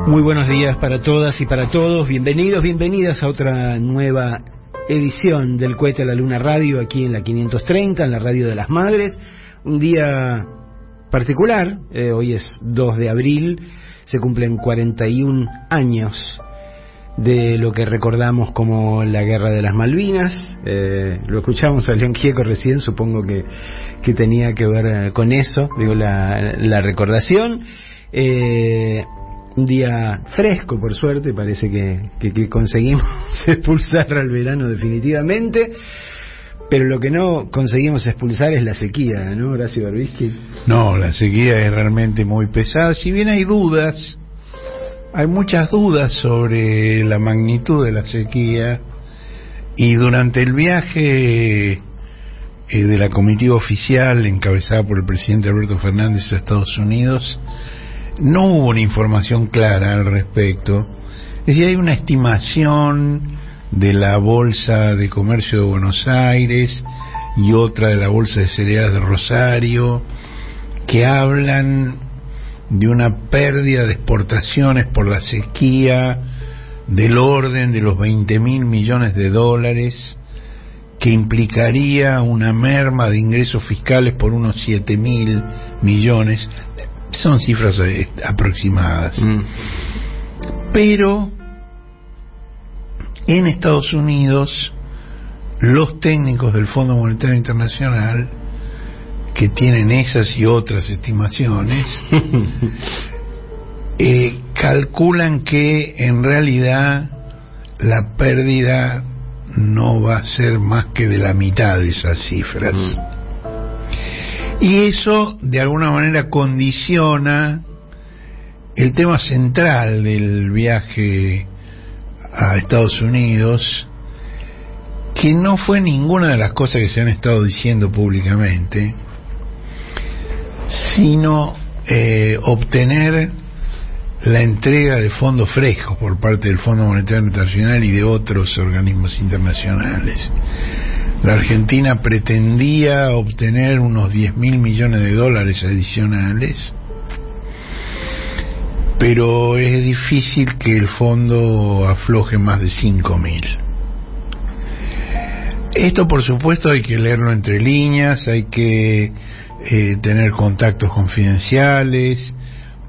Muy buenos días para todas y para todos. Bienvenidos, bienvenidas a otra nueva edición del Cohete a la Luna Radio, aquí en la 530, en la Radio de las Madres. Un día particular, hoy es 2 de abril, se cumplen 41 años de lo que recordamos como la Guerra de las Malvinas. Lo escuchamos a León Gieco recién, supongo que tenía que ver con eso, digo, la recordación. Un día fresco, por suerte, parece que conseguimos expulsar al verano definitivamente, pero lo que no conseguimos expulsar es la sequía, ¿no, Horacio Berbisky? No, la sequía es realmente muy pesada. Si bien hay dudas, hay muchas dudas sobre la magnitud de la sequía, y durante el viaje de la comitiva oficial encabezada por el presidente Alberto Fernández a Estados Unidos, no hubo una información clara al respecto. Es decir, hay una estimación de la Bolsa de Comercio de Buenos Aires y otra de la Bolsa de Cereales de Rosario, que hablan de una pérdida de exportaciones por la sequía del orden de los 20.000 millones de dólares, que implicaría una merma de ingresos fiscales por unos 7.000 millones. Son cifras aproximadas. Pero en Estados Unidos los técnicos del Fondo Monetario Internacional, que tienen esas y otras estimaciones, calculan que en realidad la pérdida no va a ser más que de la mitad de esas cifras. Y eso de alguna manera condiciona el tema central del viaje a Estados Unidos, que no fue ninguna de las cosas que se han estado diciendo públicamente, sino obtener la entrega de fondos frescos por parte del Fondo Monetario Internacional y de otros organismos internacionales. La Argentina pretendía obtener unos 10.000 millones de dólares adicionales, pero es difícil que el fondo afloje más de 5.000. Esto, por supuesto, hay que leerlo entre líneas, hay que tener contactos confidenciales,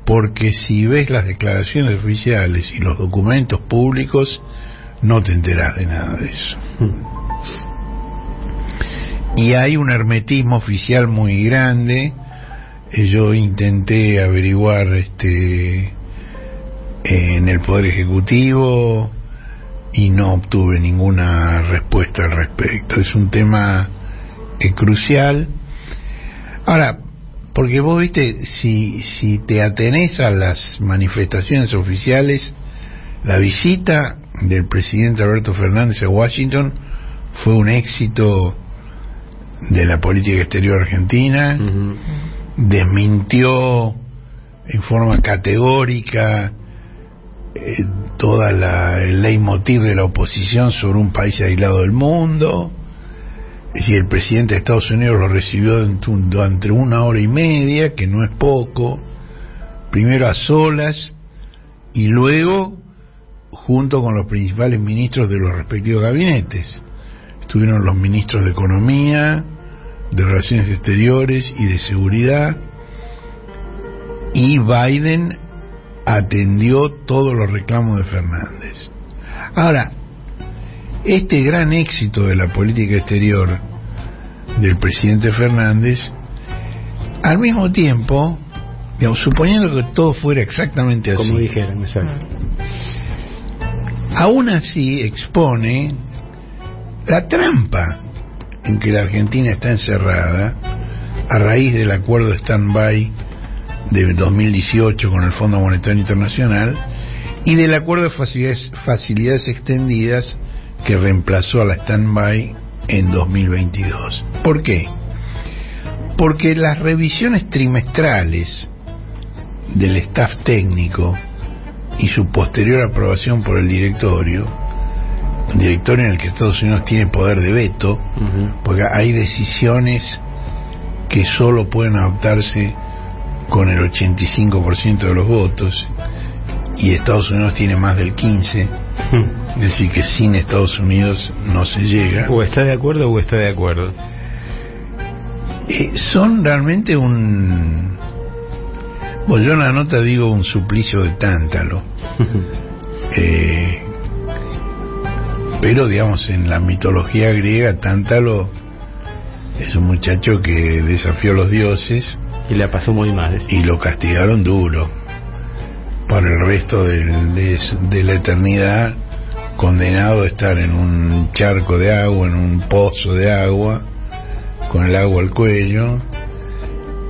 porque si ves las declaraciones oficiales y los documentos públicos, no te enterás de nada de eso. Y hay un hermetismo oficial muy grande. Yo intenté averiguar en el Poder Ejecutivo y no obtuve ninguna respuesta al respecto. Es un tema crucial. Ahora, porque vos viste, si te atenés a las manifestaciones oficiales, la visita del presidente Alberto Fernández a Washington fue un éxito de la política exterior argentina. Desmintió en forma categórica toda el leitmotiv de la oposición sobre un país aislado del mundo. Es decir, el presidente de Estados Unidos lo recibió durante 1 hora y media, que no es poco, primero a solas y luego junto con los principales ministros de los respectivos gabinetes. Estuvieron los ministros de Economía, de Relaciones Exteriores y de Seguridad, y Biden atendió todos los reclamos de Fernández. Ahora, este gran éxito de la política exterior del presidente Fernández, al mismo tiempo, digamos, suponiendo que todo fuera exactamente así, como dijeron, exacto, aún así expone la trampa en que la Argentina está encerrada a raíz del acuerdo de stand-by de 2018 con el Fondo Monetario Internacional y del acuerdo de facilidades extendidas que reemplazó a la stand-by en 2022. ¿Por qué? Porque las revisiones trimestrales del staff técnico y su posterior aprobación por el directorio en el que Estados Unidos tiene poder de veto, porque hay decisiones que solo pueden adoptarse con el 85% de los votos, y Estados Unidos tiene más del 15%, es decir, que sin Estados Unidos no se llega. O está de acuerdo o está de acuerdo. Son realmente un... Bueno, yo en la nota digo un suplicio de Tántalo. Pero, digamos, en la mitología griega, Tántalo es un muchacho que desafió a los dioses. Y la pasó muy mal. Y lo castigaron duro. Para el resto de la eternidad, condenado a estar en un charco de agua, en un pozo de agua, con el agua al cuello,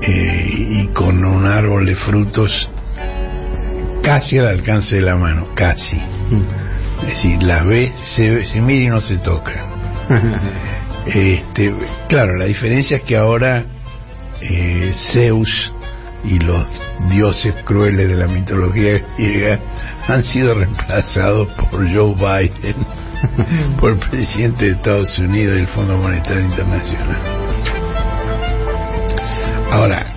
y con un árbol de frutos casi al alcance de la mano, casi. Es decir, las ve, se mira y no se toca. Claro, la diferencia es que ahora Zeus y los dioses crueles de la mitología griega han sido reemplazados por Joe Biden, por el presidente de Estados Unidos y el Fondo Monetario Internacional. Ahora,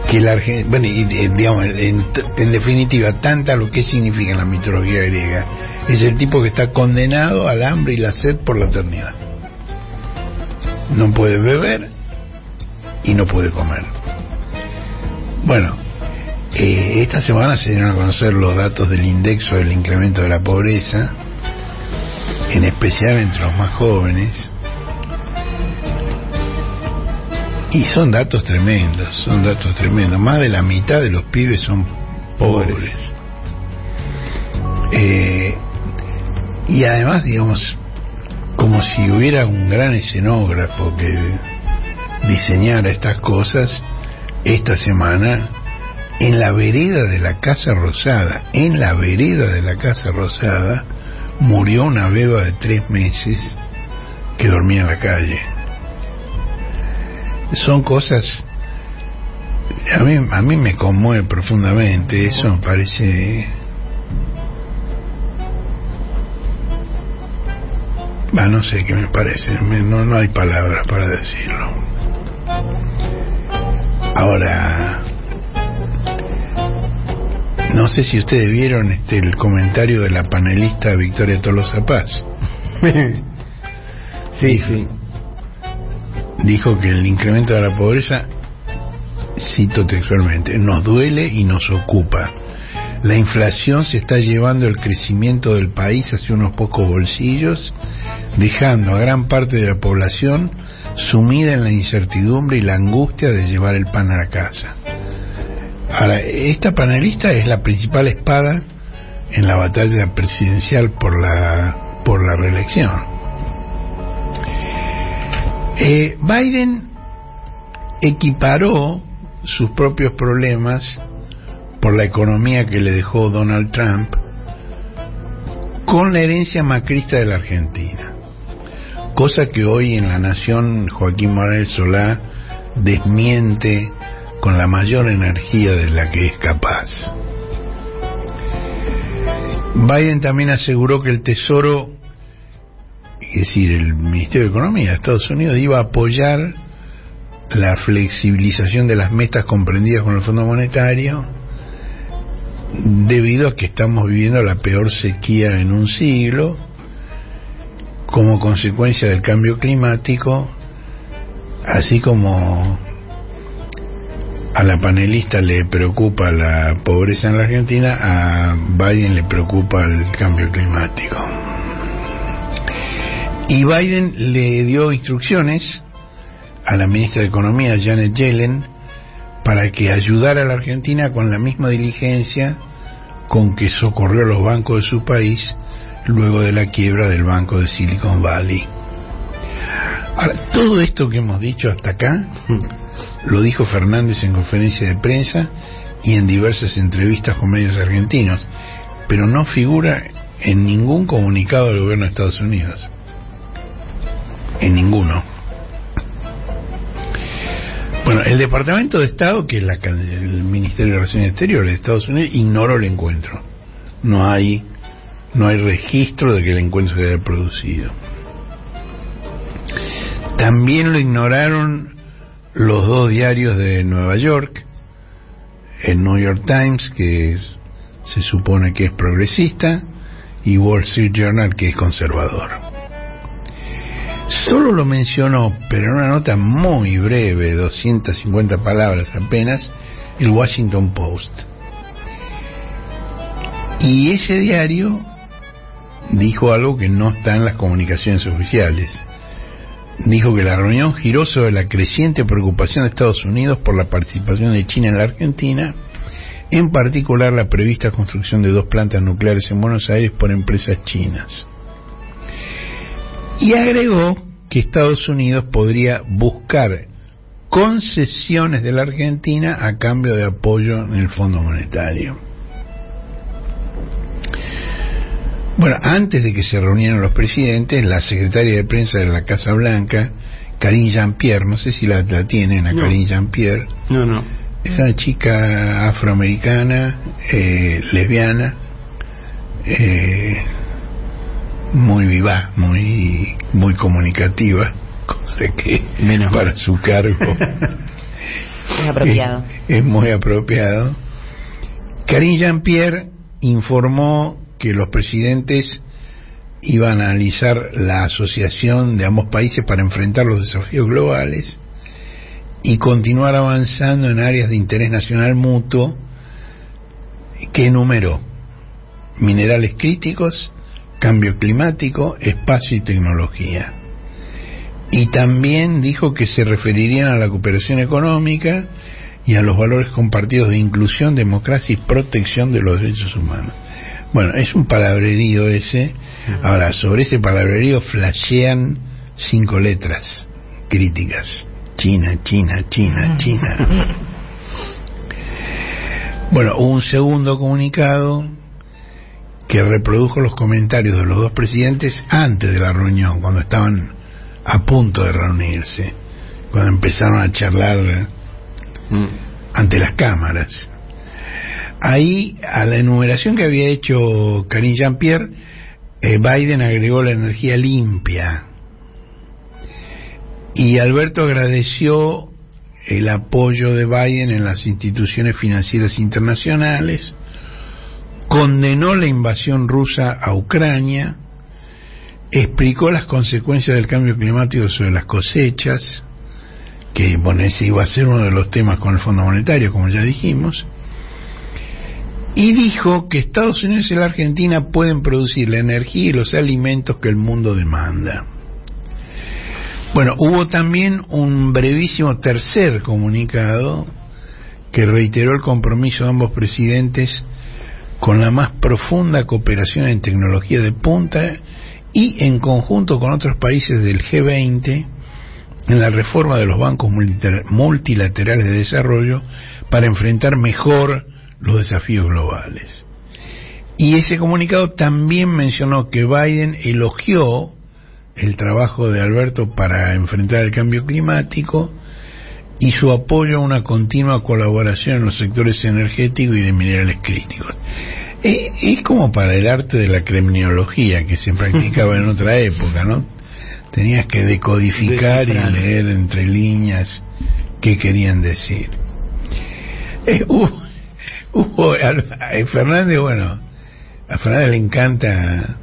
que la Argentina, bueno, digamos, en definitiva, Tántalo, ¿qué significa en la mitología griega? Es el tipo que está condenado al hambre y la sed por la eternidad. No puede beber y no puede comer. Bueno, esta semana se dieron a conocer los datos del indexo del incremento de la pobreza, en especial entre los más jóvenes, y son datos tremendos, más de la mitad de los pibes son pobres. Y además, digamos, como si hubiera un gran escenógrafo que diseñara estas cosas, esta semana, en la vereda de la Casa Rosada, murió una beba de 3 meses que dormía en la calle. Son cosas, a mí me conmueve profundamente, eso me parece, no sé qué me parece, no hay palabras para decirlo. Ahora, no sé si ustedes vieron el comentario de la panelista Victoria Tolosa Paz. Sí. Dijo que el incremento de la pobreza, cito textualmente, nos duele y nos ocupa. La inflación se está llevando el crecimiento del país hacia unos pocos bolsillos, dejando a gran parte de la población sumida en la incertidumbre y la angustia de llevar el pan a la casa. Ahora, esta panelista es la principal espada en la batalla presidencial por la reelección. Biden equiparó sus propios problemas por la economía que le dejó Donald Trump con la herencia macrista de la Argentina, cosa que hoy en La Nación Joaquín Morales Solá desmiente con la mayor energía de la que es capaz. Biden también aseguró que el Tesoro, es decir, el Ministerio de Economía de Estados Unidos, iba a apoyar la flexibilización de las metas comprendidas con el Fondo Monetario, debido a que estamos viviendo la peor sequía en un siglo, como consecuencia del cambio climático, así como a la panelista le preocupa la pobreza en la Argentina, a Biden le preocupa el cambio climático. Y Biden le dio instrucciones a la ministra de Economía, Janet Yellen, para que ayudara a la Argentina con la misma diligencia con que socorrió a los bancos de su país luego de la quiebra del banco de Silicon Valley. Ahora, todo esto que hemos dicho hasta acá lo dijo Fernández en conferencia de prensa y en diversas entrevistas con medios argentinos, pero no figura en ningún comunicado del gobierno de Estados Unidos. En ninguno. Bueno, el Departamento de Estado, que es el Ministerio de Relaciones Exteriores de Estados Unidos, ignoró el encuentro. No hay registro de que el encuentro se haya producido. También lo ignoraron los 2 diarios de Nueva York, el New York Times, que se supone que es progresista, y Wall Street Journal, que es conservador. Solo lo mencionó, pero en una nota muy breve, 250 palabras apenas, el Washington Post. Y ese diario dijo algo que no está en las comunicaciones oficiales. Dijo que la reunión giró sobre la creciente preocupación de Estados Unidos por la participación de China en la Argentina, en particular la prevista construcción de 2 plantas nucleares en Buenos Aires por empresas chinas. Y agregó que Estados Unidos podría buscar concesiones de la Argentina a cambio de apoyo en el Fondo Monetario. Bueno, antes de que se reunieran los presidentes, la secretaria de prensa de la Casa Blanca, Karine Jean-Pierre, no sé si la tienen a Karine Jean-Pierre. No. Es una chica afroamericana, lesbiana, muy vivaz, muy comunicativa, cosa que para su cargo es apropiado. Es muy apropiado. Karine Jean-Pierre informó que los presidentes iban a analizar la asociación de ambos países para enfrentar los desafíos globales y continuar avanzando en áreas de interés nacional mutuo, que enumeró: minerales críticos, cambio climático, espacio y tecnología. Y también dijo que se referirían a la cooperación económica y a los valores compartidos de inclusión, democracia y protección de los derechos humanos. Bueno, es un palabrerío ese. Ahora, sobre ese palabrerío flashean 5 letras críticas: China, China, China, China. Bueno, hubo un segundo comunicado que reprodujo los comentarios de los 2 presidentes antes de la reunión, cuando estaban a punto de reunirse, cuando empezaron a charlar ante las cámaras. Ahí, a la enumeración que había hecho Karine Jean-Pierre, Biden agregó la energía limpia. Y Alberto agradeció el apoyo de Biden en las instituciones financieras internacionales, condenó la invasión rusa a Ucrania, explicó las consecuencias del cambio climático sobre las cosechas, que bueno, ese iba a ser uno de los temas con el Fondo Monetario, como ya dijimos, y dijo que Estados Unidos y la Argentina pueden producir la energía y los alimentos que el mundo demanda. Bueno, hubo también un brevísimo tercer comunicado que reiteró el compromiso de ambos presidentes con la más profunda cooperación en tecnología de punta y en conjunto con otros países del G20 en la reforma de los bancos multilaterales de desarrollo para enfrentar mejor los desafíos globales. Y ese comunicado también mencionó que Biden elogió el trabajo de Alberto para enfrentar el cambio climático y su apoyo a una continua colaboración en los sectores energéticos y de minerales críticos. Es como para el arte de la criminología que se practicaba en otra época, ¿no? Tenías que decodificar y leer entre líneas qué querían decir. Fernández, bueno, a Fernández le encanta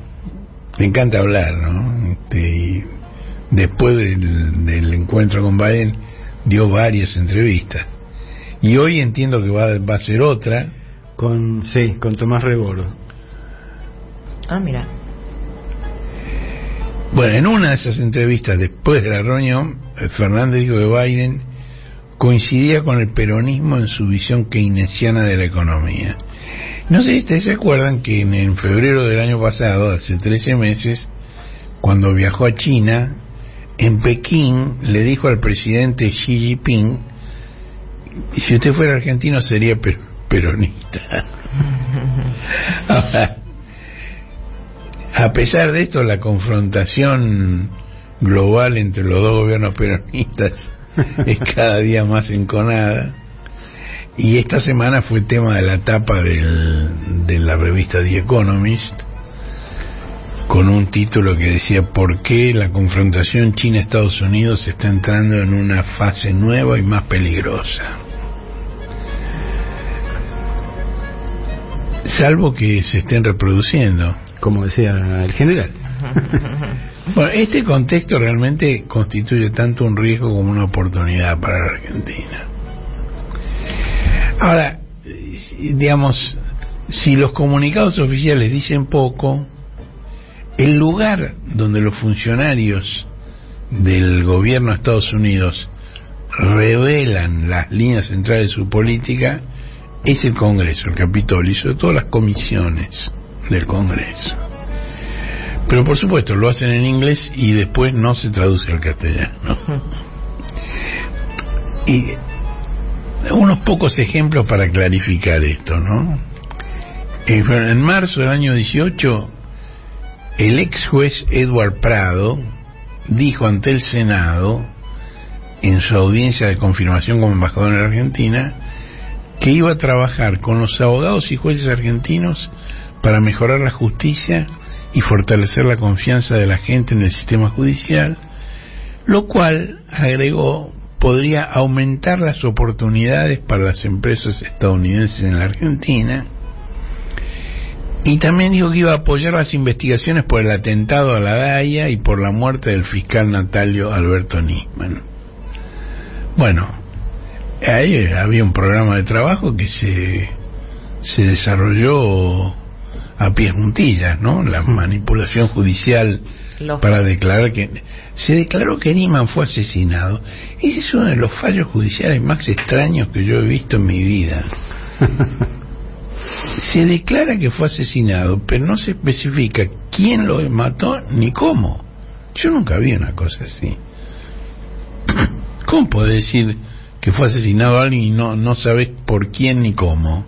hablar, ¿no? Y después del encuentro con Biden dio varias entrevistas, y hoy entiendo que va a ser otra con Tomás Rebord. Mira. Bueno, en una de esas entrevistas después de la reunión, Fernández dijo que Biden coincidía con el peronismo en su visión keynesiana de la economía. No sé si ustedes se acuerdan que en febrero del año pasado, hace 13 meses, cuando viajó a China, en Pekín le dijo al presidente Xi Jinping: si usted fuera argentino sería peronista. Ahora, a pesar de esto, la confrontación global entre los 2 gobiernos peronistas es cada día más enconada, y esta semana fue tema de la tapa de la revista The Economist, con un título que decía: ¿por qué la confrontación China-Estados Unidos está entrando en una fase nueva y más peligrosa? salvo que se estén reproduciendo, como decía el general. Bueno, este contexto realmente constituye tanto un riesgo como una oportunidad para la Argentina. Ahora, digamos, si los comunicados oficiales dicen poco, el lugar donde los funcionarios del gobierno de Estados Unidos revelan las líneas centrales de su política es el Congreso, el Capitolio, y sobre todo las comisiones del Congreso. Pero por supuesto lo hacen en inglés y después no se traduce al castellano. Y unos pocos ejemplos para clarificar esto, ¿no? En marzo del año 18, el ex juez Edward Prado dijo ante el Senado, en su audiencia de confirmación como embajador en la Argentina, que iba a trabajar con los abogados y jueces argentinos para mejorar la justicia y fortalecer la confianza de la gente en el sistema judicial, lo cual, agregó, podría aumentar las oportunidades para las empresas estadounidenses en la Argentina. Y también dijo que iba a apoyar las investigaciones por el atentado a la DAIA y por la muerte del fiscal Natalio Alberto Nisman. Bueno, ahí había un programa de trabajo que se desarrolló a pies juntillas, ¿no? La manipulación judicial para declarar que... Se declaró que Nisman fue asesinado. Ese es uno de los fallos judiciales más extraños que yo he visto en mi vida. Se declara que fue asesinado, pero no se especifica quién lo mató ni cómo. Yo nunca vi una cosa así. ¿Cómo podés decir que fue asesinado alguien y no sabés por quién ni cómo?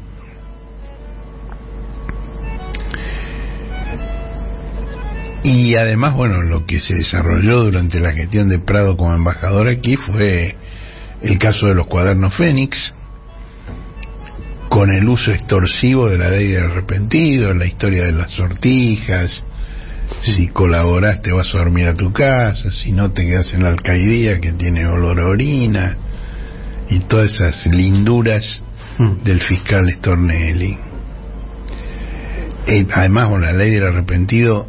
Y además, bueno, lo que se desarrolló durante la gestión de Prado como embajador aquí fue el caso de los cuadernos Fénix, con el uso extorsivo de la ley del arrepentido, la historia de las sortijas, si colaborás te vas a dormir a tu casa, si no te quedas en la alcaidía que tiene olor a orina, y todas esas linduras del fiscal Stornelli. Además, bueno, la ley del arrepentido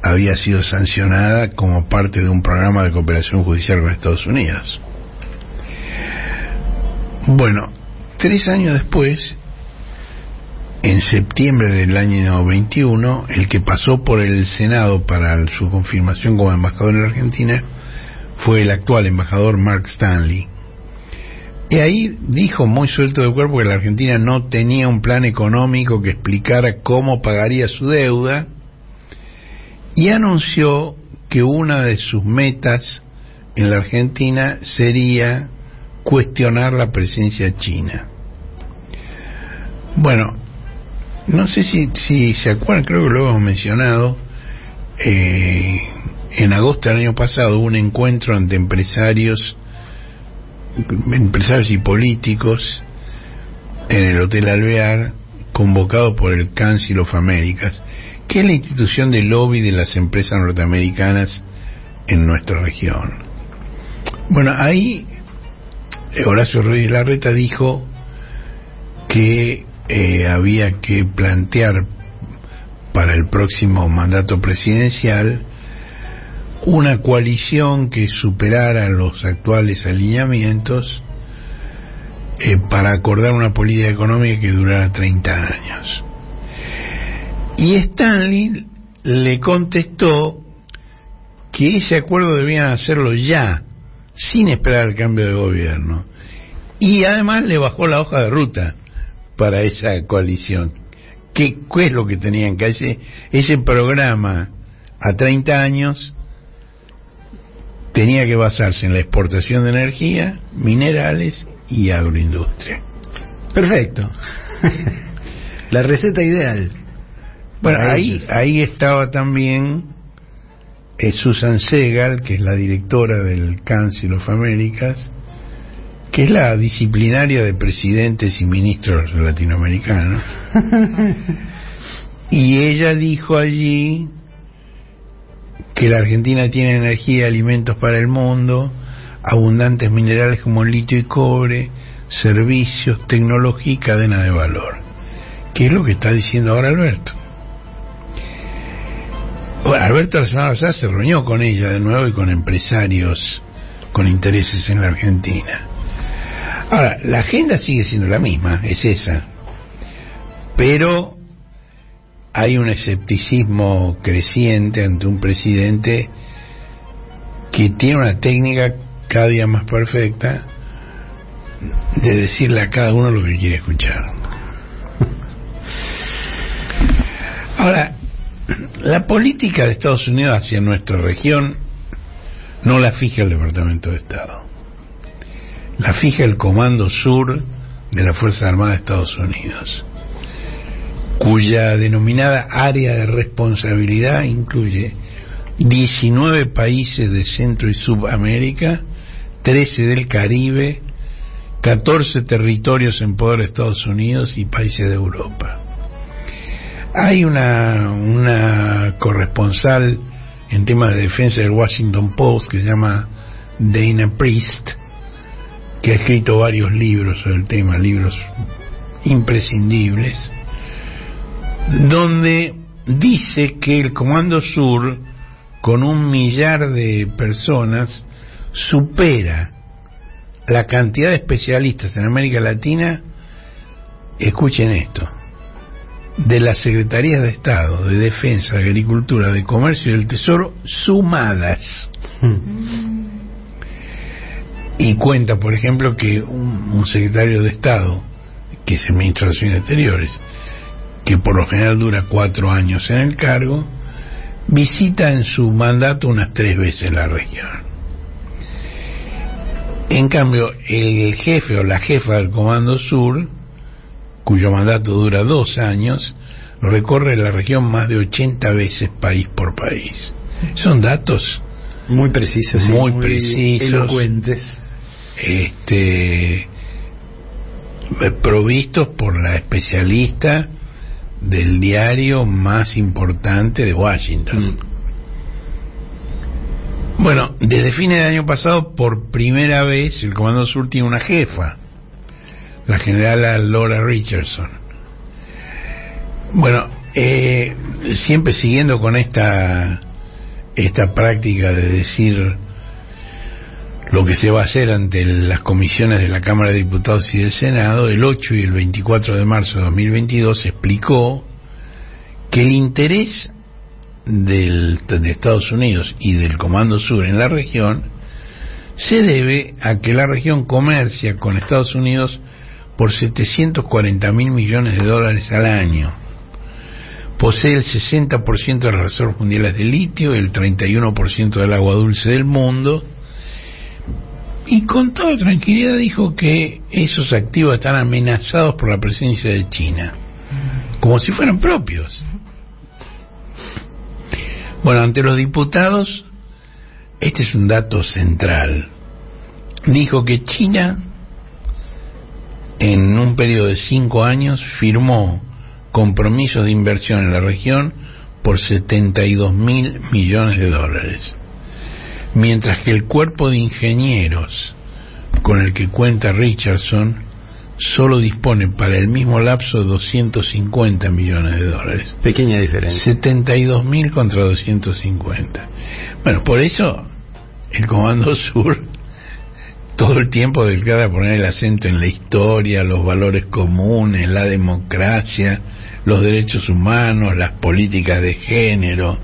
había sido sancionada como parte de un programa de cooperación judicial con Estados Unidos. Bueno, 3 años después, en septiembre del año 21, el que pasó por el Senado para su confirmación como embajador en la Argentina fue el actual embajador Mark Stanley. Y ahí dijo muy suelto de cuerpo que la Argentina no tenía un plan económico que explicara cómo pagaría su deuda, y anunció que una de sus metas en la Argentina sería cuestionar la presencia china. Bueno, no sé si se acuerdan, creo que lo hemos mencionado, en agosto del año pasado hubo un encuentro entre empresarios y políticos en el Hotel Alvear, convocado por el Council of Americas, que es la institución de lobby de las empresas norteamericanas en nuestra región. Bueno, ahí Horacio Rodríguez Larreta dijo que había que plantear para el próximo mandato presidencial una coalición que superara los actuales alineamientos para acordar una política económica que durara 30 años. Y Stanley le contestó que ese acuerdo debían hacerlo ya, sin esperar el cambio de gobierno. Y además le bajó la hoja de ruta para esa coalición. ¿Qué es lo que tenían que hacer? Ese programa a 30 años tenía que basarse en la exportación de energía, minerales y agroindustria. Perfecto. La receta ideal. Bueno, ahí estaba también Susan Segal, que es la directora del Council of Americas, que es la disciplinaria de presidentes y ministros latinoamericanos. Y ella dijo allí que la Argentina tiene energía y alimentos para el mundo, abundantes minerales como litio y cobre, servicios, tecnología y cadena de valor, ¿Qué es lo que está diciendo ahora Alberto? Bueno, Alberto la semana pasada se reunió con ella de nuevo y con empresarios con intereses en la Argentina. Ahora, la agenda sigue siendo la misma, es esa, pero hay un escepticismo creciente ante un presidente que tiene una técnica cada día más perfecta de decirle a cada uno lo que quiere escuchar. Ahora, la política de Estados Unidos hacia nuestra región no la fija el Departamento de Estado, la fija el Comando Sur de la Fuerza Armada de Estados Unidos, cuya denominada área de responsabilidad incluye 19 países de Centro y Sudamérica, 13 del Caribe, 14 territorios en poder de Estados Unidos y países de Europa. Hay una corresponsal en temas de defensa del Washington Post que se llama Dana Priest, que ha escrito varios libros sobre el tema, libros imprescindibles, donde dice que el Comando Sur, con 1 millar de personas, supera la cantidad de especialistas en América Latina, escuchen esto, de las Secretarías de Estado, de Defensa, de Agricultura, de Comercio y del Tesoro, sumadas. Y cuenta, por ejemplo, que un secretario de Estado, que es el ministro de Relaciones Exteriores, que por lo general dura 4 años en el cargo, visita en su mandato unas 3 veces la región. En cambio, el jefe o la jefa del Comando Sur, cuyo mandato dura 2 años, recorre la región más de 80 veces país por país. Son datos muy precisos, muy precisos, elocuentes, provistos por la especialista del diario más importante de Washington. Bueno, desde fines del año pasado, por primera vez, el Comando Sur tiene una jefa, la general Laura Richardson. Bueno, siempre siguiendo con esta práctica de decir lo que se va a hacer ante las comisiones de la Cámara de Diputados y del Senado, el 8 y el 24 de marzo de 2022 explicó que el interés de Estados Unidos y del Comando Sur en la región se debe a que la región comercia con Estados Unidos por 740.000 millones de dólares al año. Posee el 60% de las reservas mundiales de litio, el 31% del agua dulce del mundo, y con toda tranquilidad dijo que esos activos están amenazados por la presencia de China, como si fueran propios. Bueno, ante los diputados, este es un dato central. Dijo que China, en un periodo de 5 años, firmó compromisos de inversión en la región por 72.000 millones de dólares, mientras que el cuerpo de ingenieros con el que cuenta Richardson solo dispone para el mismo lapso de 250 millones de dólares. Pequeña diferencia. 72.000 contra 250. Bueno, por eso el Comando Sur todo el tiempo dedica a poner el acento en la historia, los valores comunes, la democracia, los derechos humanos, las políticas de género.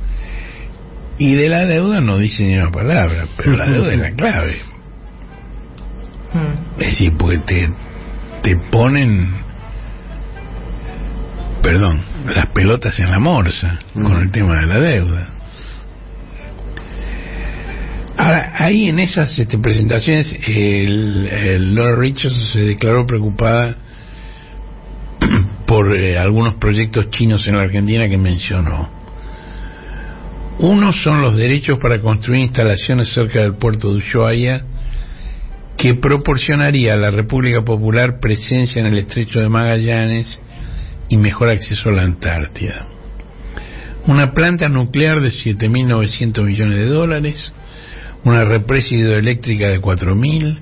Y de la deuda no dice ni una palabra, pero la deuda es la clave. Es decir, porque te ponen, las pelotas en la morsa con el tema de la deuda. Ahora, ahí en esas presentaciones, el Laura Richardson se declaró preocupada por algunos proyectos chinos en la Argentina que mencionó. Uno son los derechos para construir instalaciones cerca del puerto de Ushuaia, que proporcionaría a la República Popular presencia en el Estrecho de Magallanes y mejor acceso a la Antártida. Una planta nuclear de 7.900 millones de dólares, una represa hidroeléctrica de 4.000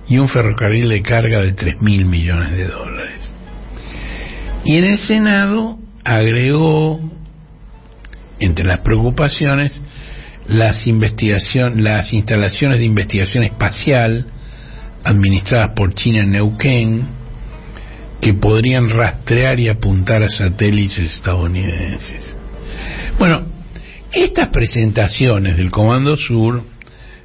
y un ferrocarril de carga de 3.000 millones de dólares. Y en el Senado agregó, entre las preocupaciones, las instalaciones de investigación espacial administradas por China en Neuquén, que podrían rastrear y apuntar a satélites estadounidenses. Bueno, estas presentaciones del Comando Sur,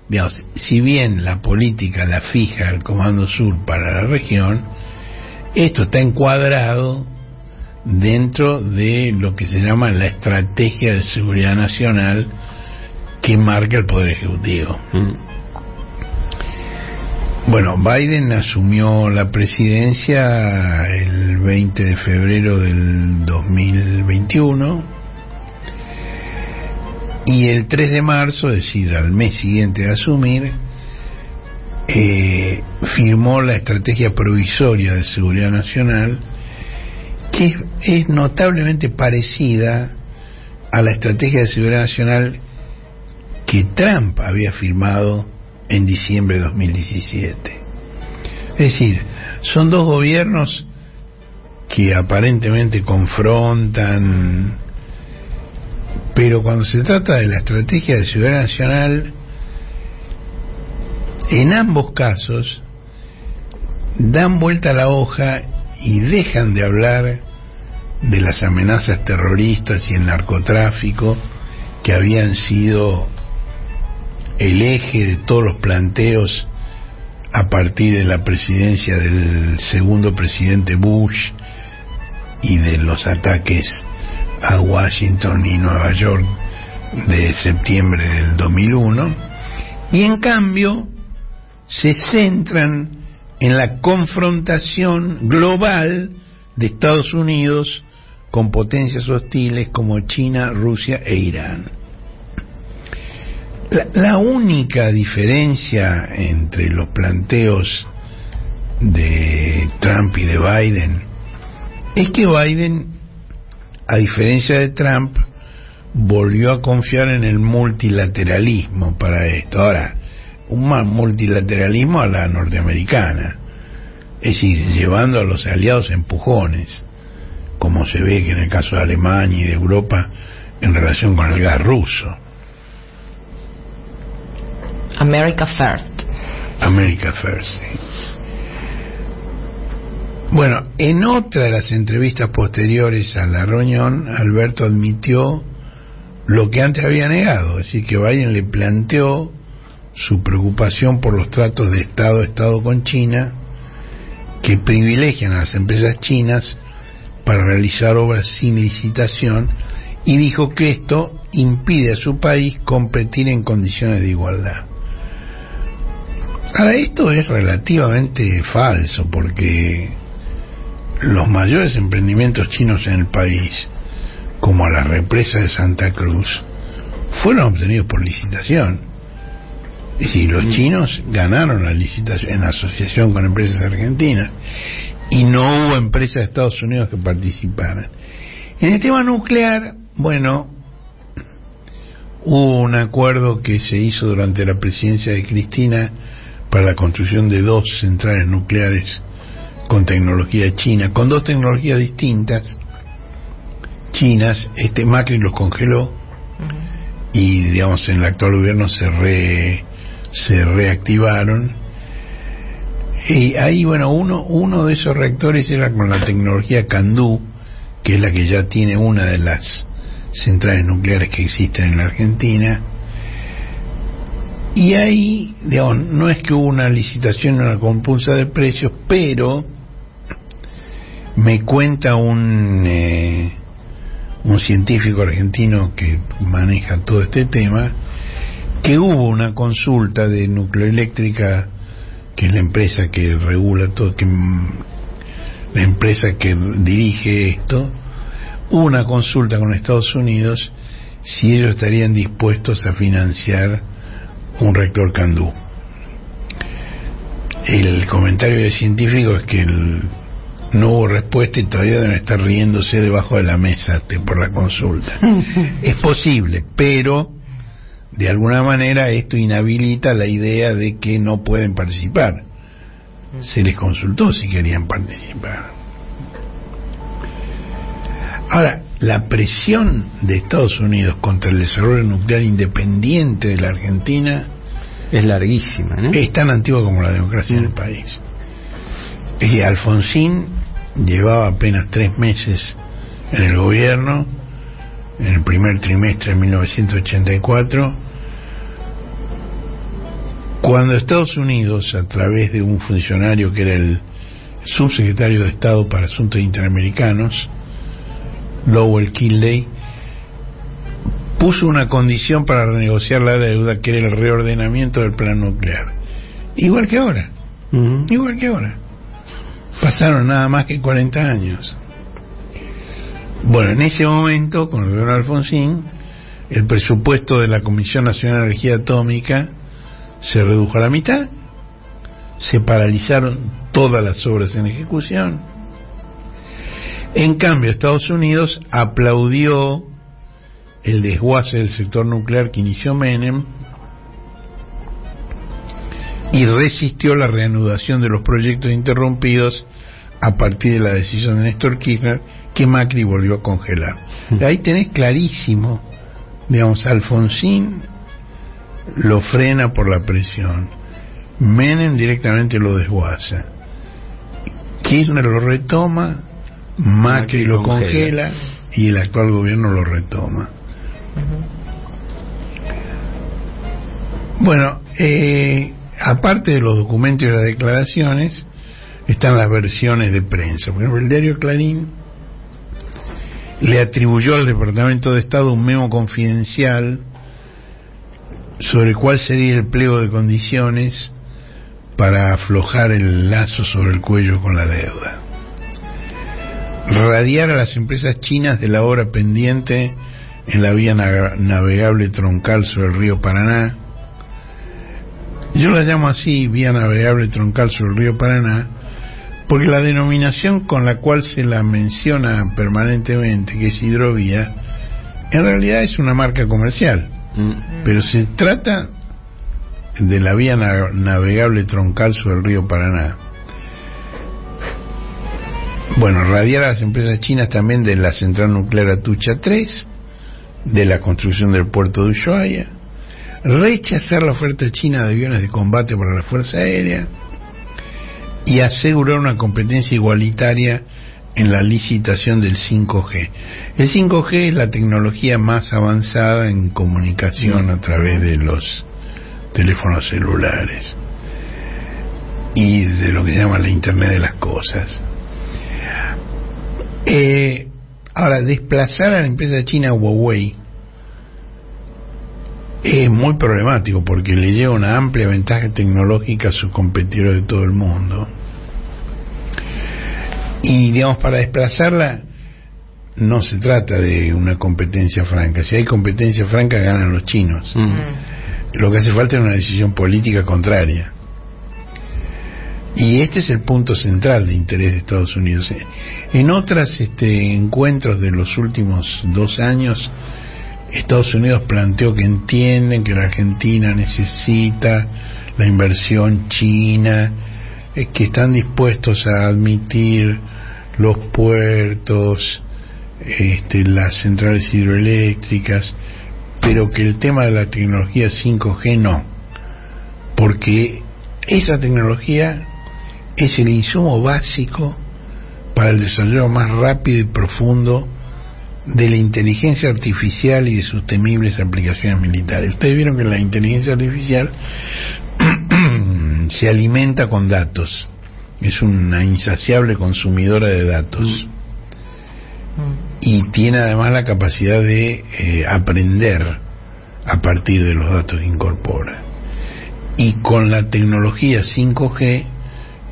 digamos, si bien la política la fija el Comando Sur para la región, esto está encuadrado dentro de lo que se llama la estrategia de seguridad nacional que marca el Poder Ejecutivo. Bueno, Biden asumió la presidencia el 20 de febrero del 2021 y el 3 de marzo, es decir, al mes siguiente de asumir, firmó la estrategia provisoria de seguridad nacional, que es notablemente parecida a la estrategia de seguridad nacional que Trump había firmado en diciembre de 2017. Es decir, son dos gobiernos que aparentemente confrontan, pero cuando se trata de la estrategia de seguridad nacional, en ambos casos dan vuelta a la hoja y dejan de hablar de las amenazas terroristas y el narcotráfico, que habían sido el eje de todos los planteos a partir de la presidencia del segundo presidente Bush y de los ataques a Washington y Nueva York de septiembre del 2001, y en cambio se centran en la confrontación global de Estados Unidos con potencias hostiles como China, Rusia e Irán. La única diferencia entre los planteos de Trump y de Biden es que Biden, a diferencia de Trump, volvió a confiar en el multilateralismo para esto. Ahora, un multilateralismo a la norteamericana, es decir, llevando a los aliados empujones, como se ve que en el caso de Alemania y de Europa en relación con el gas ruso. America First. America First, sí. Bueno, en otra de las entrevistas posteriores a la reunión, Alberto admitió lo que antes había negado, es decir, que Biden le planteó su preocupación por los tratos de Estado a Estado con China, que privilegian a las empresas chinas para realizar obras sin licitación, y dijo que esto impide a su país competir en condiciones de igualdad. Ahora, esto es relativamente falso, porque los mayores emprendimientos chinos en el país, como las represas de Santa Cruz, fueron obtenidos por licitación. Es decir, los chinos ganaron la licitación en asociación con empresas argentinas, y no hubo empresas de Estados Unidos que participaran. En el tema nuclear, bueno, hubo un acuerdo que se hizo durante la presidencia de Cristina para la construcción de 2 centrales nucleares con tecnología china, con 2 tecnologías distintas chinas. Macri los congeló y, digamos, en el actual gobierno se reactivaron, y ahí, bueno, uno de esos reactores era con la tecnología CANDU, que es la que ya tiene una de las centrales nucleares que existen en la Argentina. Y ahí, digamos, no es que hubo una licitación, una compulsa de precios, pero me cuenta un científico argentino que maneja todo este tema, que hubo una consulta de Nucleoeléctrica, que es la empresa que regula todo, la empresa que dirige esto, hubo una consulta con Estados Unidos si ellos estarían dispuestos a financiar un reactor CANDU. El comentario del científico es que no hubo respuesta y todavía deben estar riéndose debajo de la mesa por la consulta. Es posible, pero de alguna manera esto inhabilita la idea de que no pueden participar. Se les consultó si querían participar. Ahora, la presión de Estados Unidos contra el desarrollo nuclear independiente de la Argentina es larguísima, ¿no? Es tan antigua como la democracia en el país. Y Alfonsín llevaba apenas 3 meses en el gobierno, en el primer trimestre de 1984, cuando Estados Unidos, a través de un funcionario que era el subsecretario de Estado para Asuntos Interamericanos, Lowell Kinley, puso una condición para renegociar la deuda, que era el reordenamiento del plan nuclear. Igual que ahora. Igual que ahora. Pasaron nada más que 40 años. Bueno, en ese momento, con el gobierno de Alfonsín, el presupuesto de la Comisión Nacional de Energía Atómica se redujo a la mitad, se paralizaron todas las obras en ejecución. En cambio, Estados Unidos aplaudió el desguace del sector nuclear que inició Menem y resistió la reanudación de los proyectos interrumpidos a partir de la decisión de Néstor Kirchner, que Macri volvió a congelar. Ahí tenés clarísimo, digamos, Alfonsín lo frena por la presión, Menem directamente lo desguaza, Kirchner lo retoma, Macri lo congela y el actual gobierno lo retoma. Bueno, aparte de los documentos y las declaraciones, están las versiones de prensa. Por ejemplo, el diario Clarín le atribuyó al Departamento de Estado un memo confidencial sobre cuál sería el pliego de condiciones para aflojar el lazo sobre el cuello con la deuda. Radiar a las empresas chinas de la obra pendiente en la vía navegable troncal sobre el río Paraná. Yo la llamo así, vía navegable troncal sobre el río Paraná, porque la denominación con la cual se la menciona permanentemente, que es hidrovía, en realidad es una marca comercial, pero se trata de la vía navegable troncal sobre el río Paraná. Bueno, radiar a las empresas chinas también de la central nuclear Atucha 3, de la construcción del puerto de Ushuaia, rechazar la oferta china de aviones de combate para la Fuerza Aérea y asegurar una competencia igualitaria en la licitación del 5G. El 5G es la tecnología más avanzada en comunicación a través de los teléfonos celulares y de lo que se llama la Internet de las cosas. Ahora, desplazar a la empresa china Huawei es muy problemático porque le lleva una amplia ventaja tecnológica a sus competidores de todo el mundo. Y, digamos, para desplazarla no se trata de una competencia franca. Si hay competencia franca, ganan los chinos. Lo que hace falta es una decisión política contraria. Y este es el punto central de interés de Estados Unidos. En otros encuentros de los últimos 2 años, Estados Unidos planteó que entienden que la Argentina necesita la inversión china, que están dispuestos a admitir los puertos, las centrales hidroeléctricas, pero que el tema de la tecnología 5G no, porque esa tecnología es el insumo básico para el desarrollo más rápido y profundo de la inteligencia artificial y de sus temibles aplicaciones militares. Ustedes vieron que la inteligencia artificial se alimenta con datos, es una insaciable consumidora de datos y tiene además la capacidad de aprender a partir de los datos que incorpora. Y con la tecnología 5G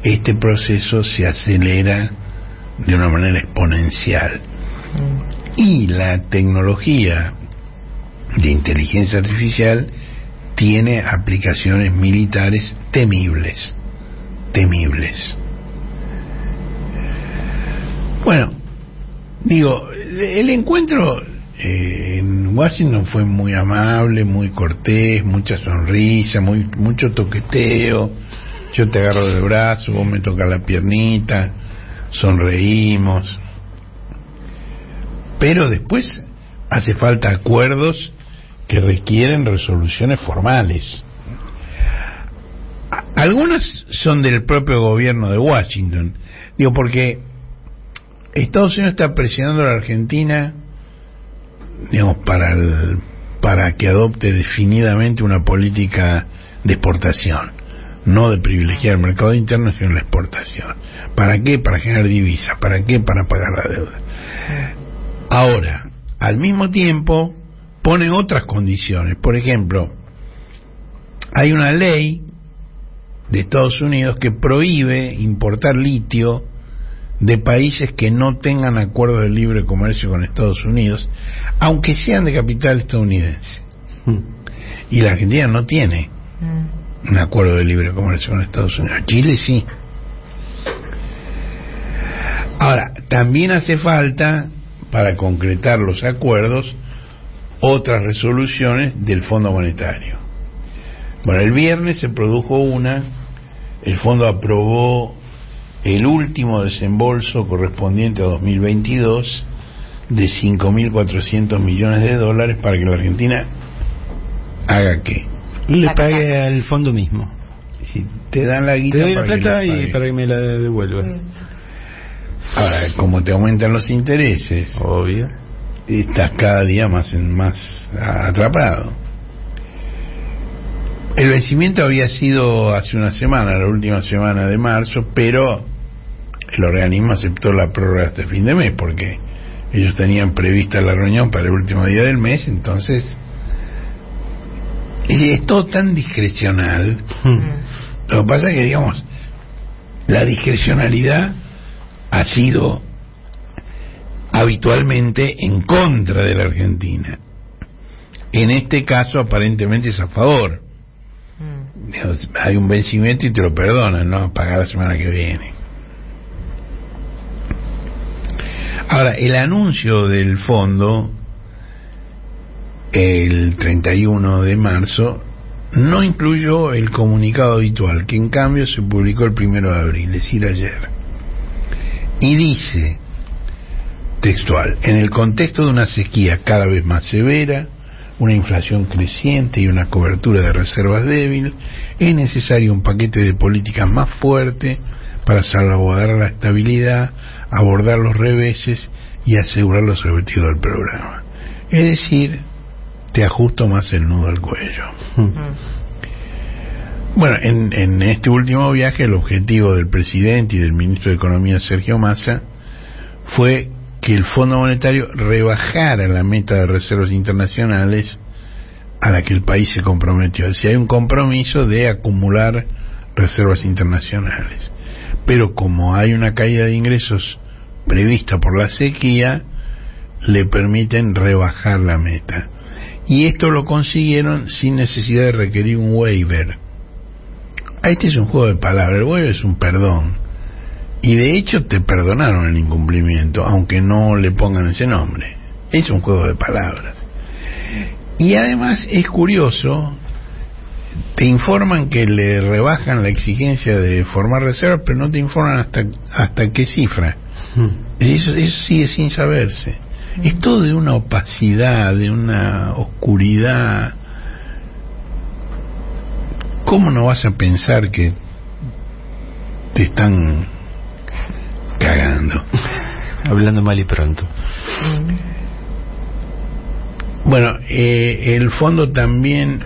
este proceso se acelera de una manera exponencial. Y la tecnología de inteligencia artificial tiene aplicaciones militares temibles. Bueno, digo, el encuentro en Washington fue muy amable, muy cortés, mucha sonrisa, mucho toqueteo. Yo te agarro del brazo, vos me tocas la piernita, sonreímos. pero después hace falta acuerdos que requieren resoluciones formales. Algunas son del propio gobierno de Washington, digo, porque Estados Unidos está presionando a la Argentina, digamos, para que adopte definidamente una política de exportación, no de privilegiar el mercado interno, sino la exportación. ¿Para qué? Para generar divisas. ¿Para qué? Para pagar la deuda. Ahora, al mismo tiempo, pone otras condiciones. Por ejemplo, hay una ley de Estados Unidos que prohíbe importar litio de países que no tengan acuerdos de libre comercio con Estados Unidos, aunque sean de capital estadounidense. Y la Argentina no tiene un acuerdo de libre comercio con Estados Unidos. Chile sí. Ahora, también hace falta, para concretar los acuerdos, otras resoluciones del Fondo Monetario. Bueno, el viernes se produjo una, el Fondo aprobó el último desembolso correspondiente a 2022 de 5.400 millones de dólares para que la Argentina haga ¿qué? Le pague al fondo mismo. Si te dan la guita, te doy la para plata que y para que me la devuelvas. Ahora, como te aumentan los intereses, obvio, estás cada día más atrapado. El vencimiento había sido hace una semana, la última semana de marzo, pero el organismo aceptó la prórroga hasta fin de mes, porque ellos tenían prevista la reunión para el último día del mes. Entonces es todo tan discrecional. Lo que pasa es que, digamos, la discrecionalidad ha sido habitualmente en contra de la Argentina. En este caso aparentemente es a favor. Hay un vencimiento y te lo perdonan, ¿no? Pagar la semana que viene. Ahora, el anuncio del fondo el 31 de marzo no incluyó el comunicado habitual, que en cambio se publicó el 1 de abril, es decir, ayer. Y dice, textual: en el contexto de una sequía cada vez más severa, una inflación creciente y una cobertura de reservas débil, es necesario un paquete de políticas más fuerte para salvaguardar la estabilidad, abordar los reveses y asegurar los objetivos del programa. Es decir, te ajusto más el nudo al cuello. Bueno, en este último viaje el objetivo del presidente y del ministro de Economía, Sergio Massa, fue que el Fondo Monetario rebajara la meta de reservas internacionales a la que el país se comprometió. Es decir, hay un compromiso de acumular reservas internacionales, pero como hay una caída de ingresos prevista por la sequía, le permiten rebajar la meta. Y esto lo consiguieron sin necesidad de requerir un waiver. Este es un juego de palabras. El waiver es un perdón, y de hecho te perdonaron el incumplimiento, aunque no le pongan ese nombre. Es un juego de palabras. Y además es curioso, te informan que le rebajan la exigencia de formar reservas, pero no te informan hasta qué cifra. Eso sigue sin saberse. Es todo de una opacidad, de una oscuridad. ¿Cómo no vas a pensar que te están cagando? Hablando mal y pronto. Bueno, el fondo también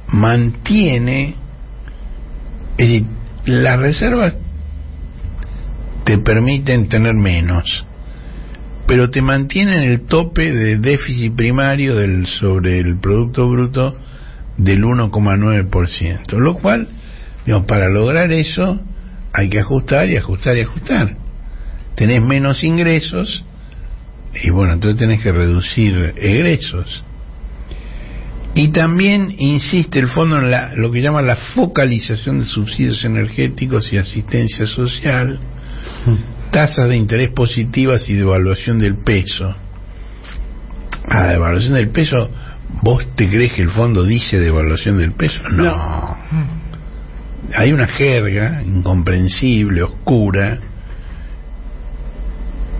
mantiene, es decir, las reservas te permiten tener menos, pero te mantienen el tope de déficit primario sobre el Producto Bruto del 1,9%, lo cual, digamos, para lograr eso hay que ajustar y ajustar y ajustar. Tenés menos ingresos y bueno, entonces tenés que reducir egresos. Y también insiste el fondo en lo que llama la focalización de subsidios energéticos y asistencia social, tasas de interés positivas y devaluación del peso. La devaluación del peso, ¿vos te crees que el fondo dice devaluación del peso? No. Hay una jerga incomprensible, oscura,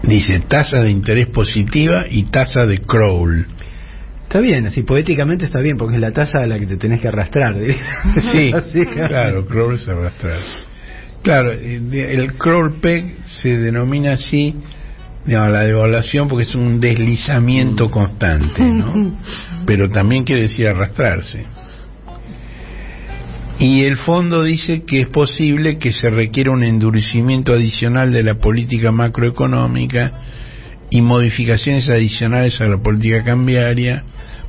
Dice tasa de interés positiva y tasa de Kroll. Está bien, así poéticamente está bien, porque es la tasa a la que te tenés que arrastrar. Sí, claro, Kroll es arrastrar. Claro, el Kroll Peg se denomina así, digamos, la devaluación, porque es un deslizamiento constante, ¿no? Pero también quiere decir arrastrarse. Y el fondo dice que es posible que se requiera un endurecimiento adicional de la política macroeconómica y modificaciones adicionales a la política cambiaria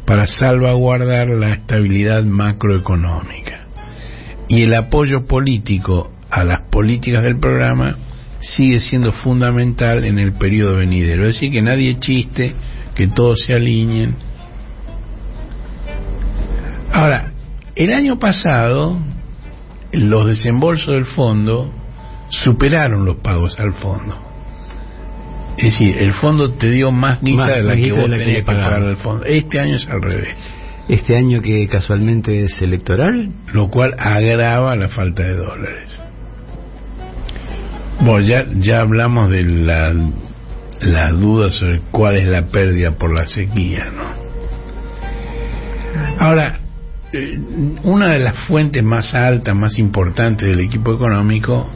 para salvaguardar la estabilidad macroeconómica. Y el apoyo político a las políticas del programa sigue siendo fundamental en el periodo venidero. Es decir, que nadie chiste, que todos se alineen. Ahora, el año pasado, los desembolsos del fondo superaron los pagos al fondo. Es decir, el fondo te dio más guita de la que vos tenías que pagar al fondo. Este año es al revés. Este año que casualmente es electoral, lo cual agrava la falta de dólares. Bueno, ya hablamos de las dudas sobre cuál es la pérdida por la sequía, ¿no? Ahora, una de las fuentes más altas, más importantes del equipo económico,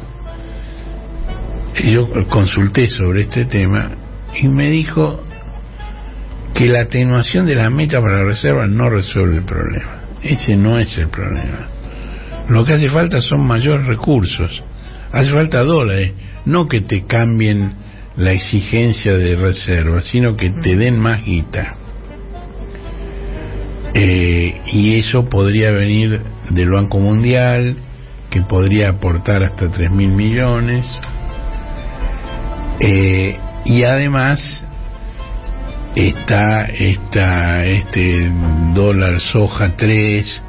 yo consulté sobre este tema y me dijo que la atenuación de la meta para la reserva no resuelve el problema. Ese no es el problema. Lo que hace falta son mayores recursos, hace falta dólares, no que te cambien la exigencia de reserva, sino que te den más guita. Y eso podría venir del Banco Mundial, que podría aportar hasta 3.000 millones, y además está este dólar soja 3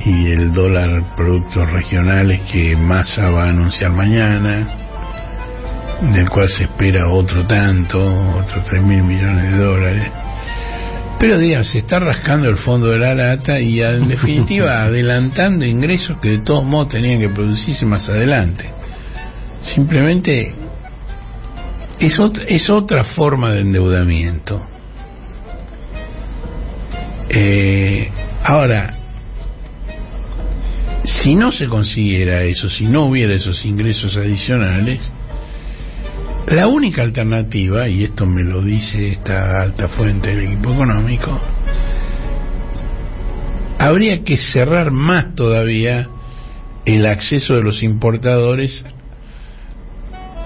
y el dólar productos regionales que Massa va a anunciar mañana, del cual se espera otros 3.000 millones de dólares. Pero digamos, se está rascando el fondo de la lata y en definitiva adelantando ingresos que de todos modos tenían que producirse más adelante. Simplemente es otra forma de endeudamiento. Ahora, si no se consiguiera eso, si no hubiera esos ingresos adicionales, la única alternativa, y esto me lo dice esta alta fuente del equipo económico, habría que cerrar más todavía el acceso de los importadores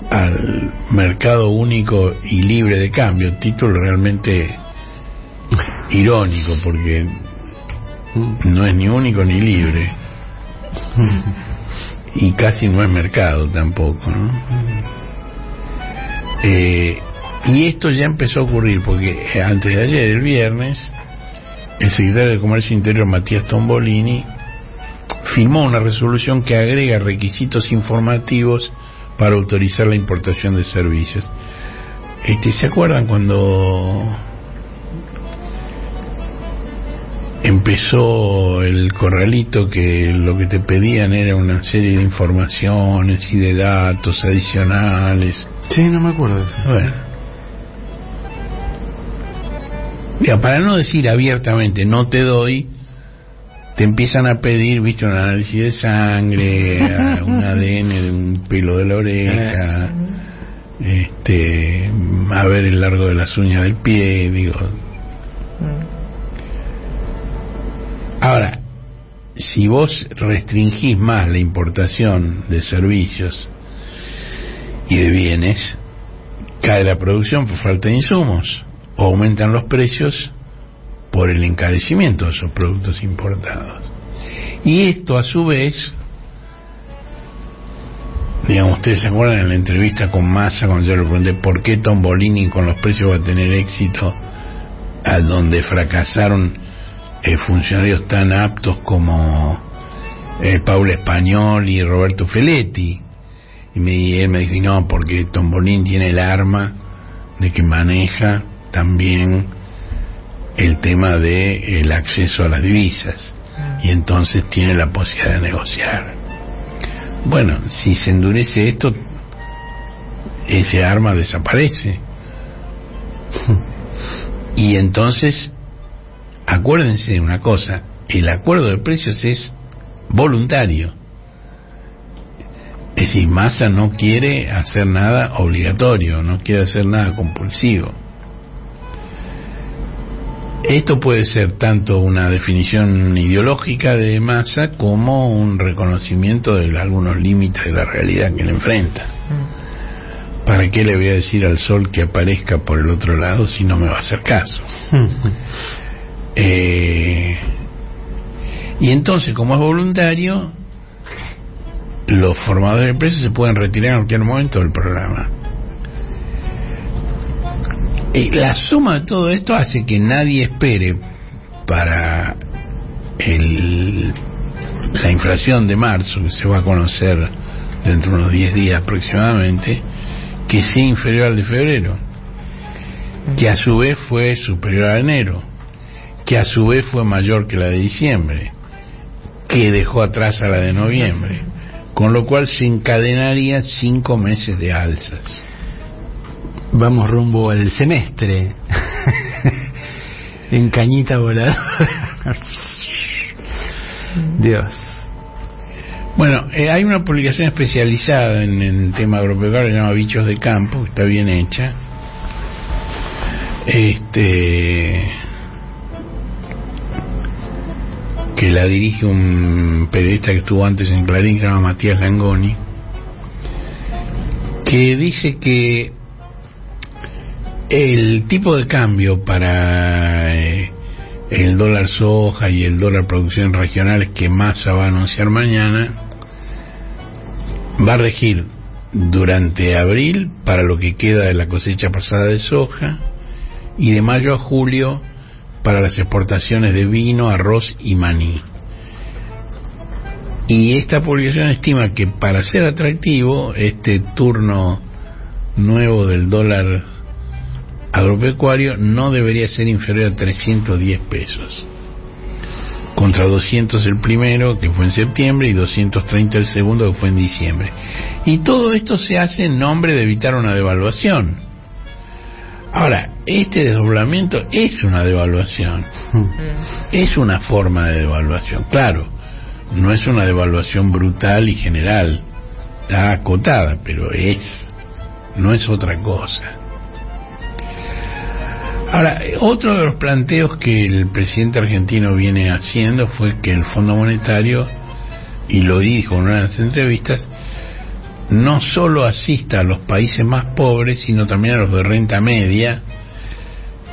al mercado único y libre de cambio. Título realmente irónico, porque no es ni único ni libre, y casi no es mercado tampoco, ¿no? Y esto ya empezó a ocurrir porque antes de ayer, el viernes, el secretario de Comercio Interior, Matías Tombolini, firmó una resolución que agrega requisitos informativos para autorizar la importación de servicios. ¿Se acuerdan cuando empezó el corralito, que lo que te pedían era una serie de informaciones y de datos adicionales? Sí, no me acuerdo de eso. Bueno, ya, para no decir abiertamente no te doy, te empiezan a pedir, viste, un análisis de sangre, un ADN de un pelo de la oreja, a ver el largo de las uñas del pie, digo. Ahora, si vos restringís más la importación de servicios y de bienes, cae la producción por falta de insumos, o aumentan los precios por el encarecimiento de esos productos importados. Y esto, a su vez, digamos, ustedes se acuerdan en la entrevista con Massa, cuando yo le pregunté por qué Tombolini con los precios va a tener éxito, a donde fracasaron funcionarios tan aptos como Paula Español y Roberto Feletti. Y él me dijo, no, porque Tombolini tiene el arma de que maneja también el tema de el acceso a las divisas, y entonces tiene la posibilidad de negociar. Bueno, si se endurece esto, ese arma desaparece. Y entonces, acuérdense de una cosa, el acuerdo de precios es voluntario. Es decir, Massa no quiere hacer nada obligatorio, no quiere hacer nada compulsivo. Esto puede ser tanto una definición ideológica de Massa como un reconocimiento de algunos límites de la realidad que le enfrenta. ¿Para qué le voy a decir al sol que aparezca por el otro lado si no me va a hacer caso? Y entonces, como es voluntario, los formadores de precios se pueden retirar en cualquier momento del programa. La suma de todo esto hace que nadie espere para la inflación de marzo, que se va a conocer dentro de unos 10 días aproximadamente, que sea inferior al de febrero, que a su vez fue superior a enero, que a su vez fue mayor que la de diciembre, que dejó atrás a la de noviembre, con lo cual se encadenaría 5 meses de alzas. Vamos rumbo al semestre. En cañita voladora. Dios. Bueno, hay una publicación especializada en el tema agropecuario, se llama Bichos de Campo, que está bien hecha. Que la dirige un periodista que estuvo antes en Clarín, que se llama Matías Langoni, que dice que el tipo de cambio para el dólar soja y el dólar producciones regionales que Massa va a anunciar mañana va a regir durante abril para lo que queda de la cosecha pasada de soja y de mayo a julio para las exportaciones de vino, arroz y maní. Y esta publicación estima que para ser atractivo este turno nuevo del dólar agropecuario no debería ser inferior a 310 pesos, contra 200 el primero, que fue en septiembre, y 230 el segundo, que fue en diciembre. Y todo esto se hace en nombre de evitar una devaluación. Ahora, este desdoblamiento es una devaluación, es una forma de devaluación, claro, no es una devaluación brutal y general, está acotada, pero no es otra cosa. Ahora, otro de los planteos que el presidente argentino viene haciendo fue que el Fondo Monetario, y lo dijo en una de las entrevistas, no solo asista a los países más pobres, sino también a los de renta media,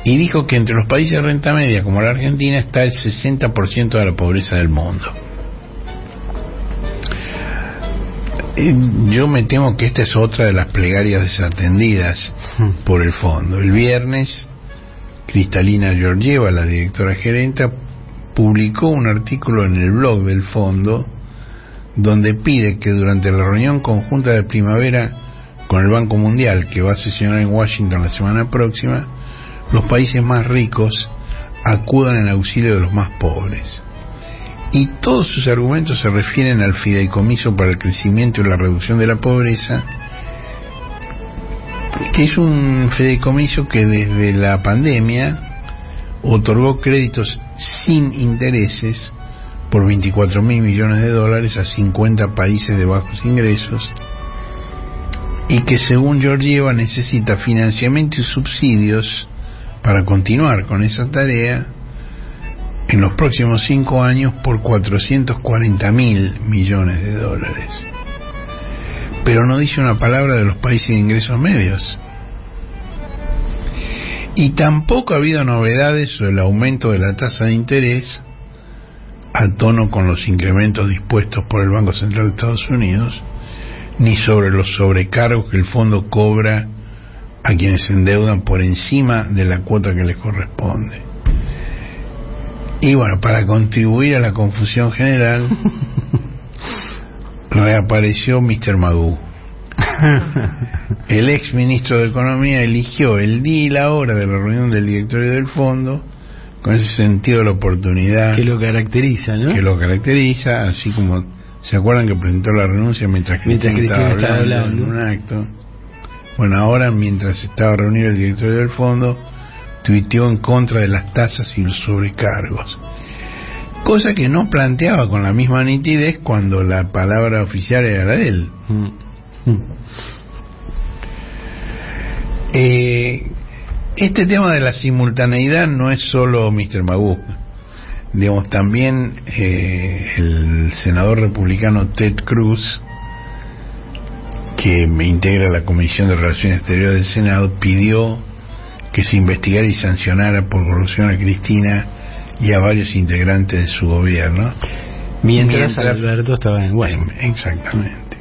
y dijo que entre los países de renta media, como la Argentina, está el 60% de la pobreza del mundo. Yo me temo que esta es otra de las plegarias desatendidas por el fondo. El viernes, Cristalina Georgieva, la directora gerenta, publicó un artículo en el blog del fondo donde pide que durante la reunión conjunta de primavera con el Banco Mundial, que va a sesionar en Washington la semana próxima, los países más ricos acudan en auxilio de los más pobres. Y todos sus argumentos se refieren al fideicomiso para el crecimiento y la reducción de la pobreza, que es un fideicomiso que desde la pandemia otorgó créditos sin intereses por 24.000 millones de dólares a 50 países de bajos ingresos, y que según Georgieva necesita financiamiento y subsidios para continuar con esa tarea en los próximos 5 años por 440.000 millones de dólares. Pero no dice una palabra de los países de ingresos medios. Y tampoco ha habido novedades sobre el aumento de la tasa de interés a tono con los incrementos dispuestos por el Banco Central de Estados Unidos, ni sobre los sobrecargos que el fondo cobra a quienes se endeudan por encima de la cuota que les corresponde. Y bueno, para contribuir a la confusión general, reapareció Mr. Magoo. El ex ministro de Economía eligió el día y la hora de la reunión del directorio del fondo con ese sentido de la oportunidad que lo caracteriza, ¿no? Que lo caracteriza, así como se acuerdan que presentó la renuncia mientras Cristina estaba hablando en un acto. Bueno, ahora, mientras estaba reunido el directorio del fondo, tuiteó en contra de las tasas y los sobrecargos, cosa que no planteaba con la misma nitidez cuando la palabra oficial era la de él. Este tema de la simultaneidad no es solo Mr. Magoo. Digamos, también el senador republicano Ted Cruz, que me integra la Comisión de Relaciones Exteriores del Senado, pidió que se investigara y sancionara por corrupción a Cristina y a varios integrantes de su gobierno. Mientras Alberto estaba en Washington. Exactamente.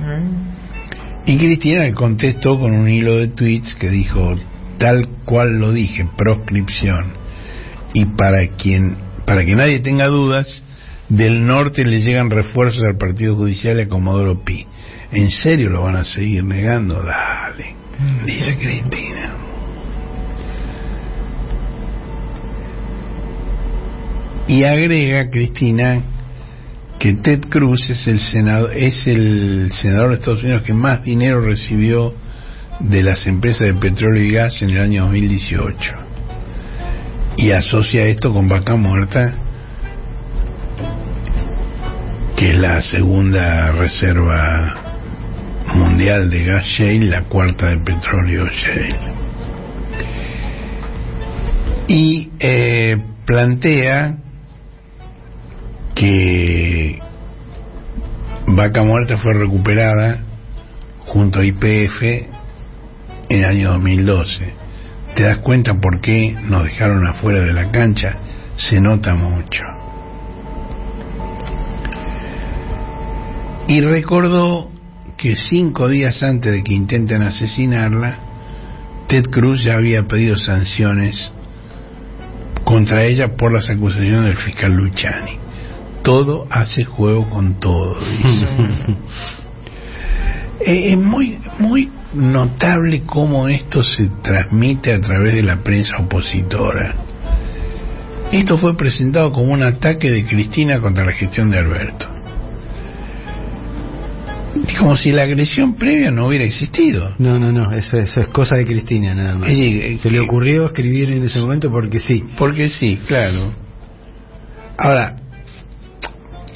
Y Cristina le contestó con un hilo de tweets que dijo: tal cual lo dije, proscripción. Y para que nadie tenga dudas, del norte le llegan refuerzos al Partido Judicial y a Comodoro Pi. ¿En serio lo van a seguir negando? Dale, dice Cristina. Y agrega Cristina que Ted Cruz es el senador de Estados Unidos que más dinero recibió de las empresas de petróleo y gas en el año 2018, y asocia esto con Vaca Muerta, que es la segunda reserva mundial de gas shale, la cuarta de petróleo shale, y plantea que Vaca Muerta fue recuperada junto a YPF en el año 2012. ¿Te das cuenta por qué nos dejaron afuera de la cancha? Se nota mucho. Y recordó que 5 días antes de que intenten asesinarla, Ted Cruz ya había pedido sanciones contra ella por las acusaciones del fiscal Luciani. Todo hace juego con todo, dice. Es muy notable cómo esto se transmite a través de la prensa opositora. Esto fue presentado como un ataque de Cristina contra la gestión de Alberto, como si la agresión previa no hubiera existido. No, eso es cosa de Cristina nada más. Se le ocurrió escribir en ese momento porque sí. Porque sí, claro. Ahora,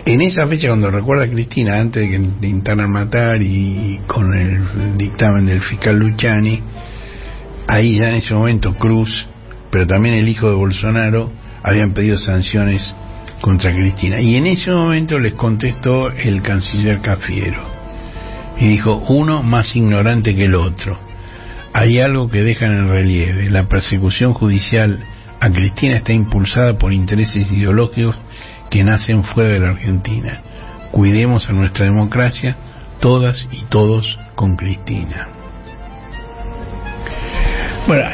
en esa fecha, cuando recuerda a Cristina, antes de que intentaran matar y con el dictamen del fiscal Luciani, ahí ya en ese momento Cruz, pero también el hijo de Bolsonaro, habían pedido sanciones contra Cristina. Y en ese momento les contestó el canciller Cafiero y dijo: uno más ignorante que el otro. Hay algo que dejan en relieve: la persecución judicial a Cristina está impulsada por intereses ideológicos que nacen fuera de la Argentina. Cuidemos a nuestra democracia, todas y todos, con Cristina. Bueno,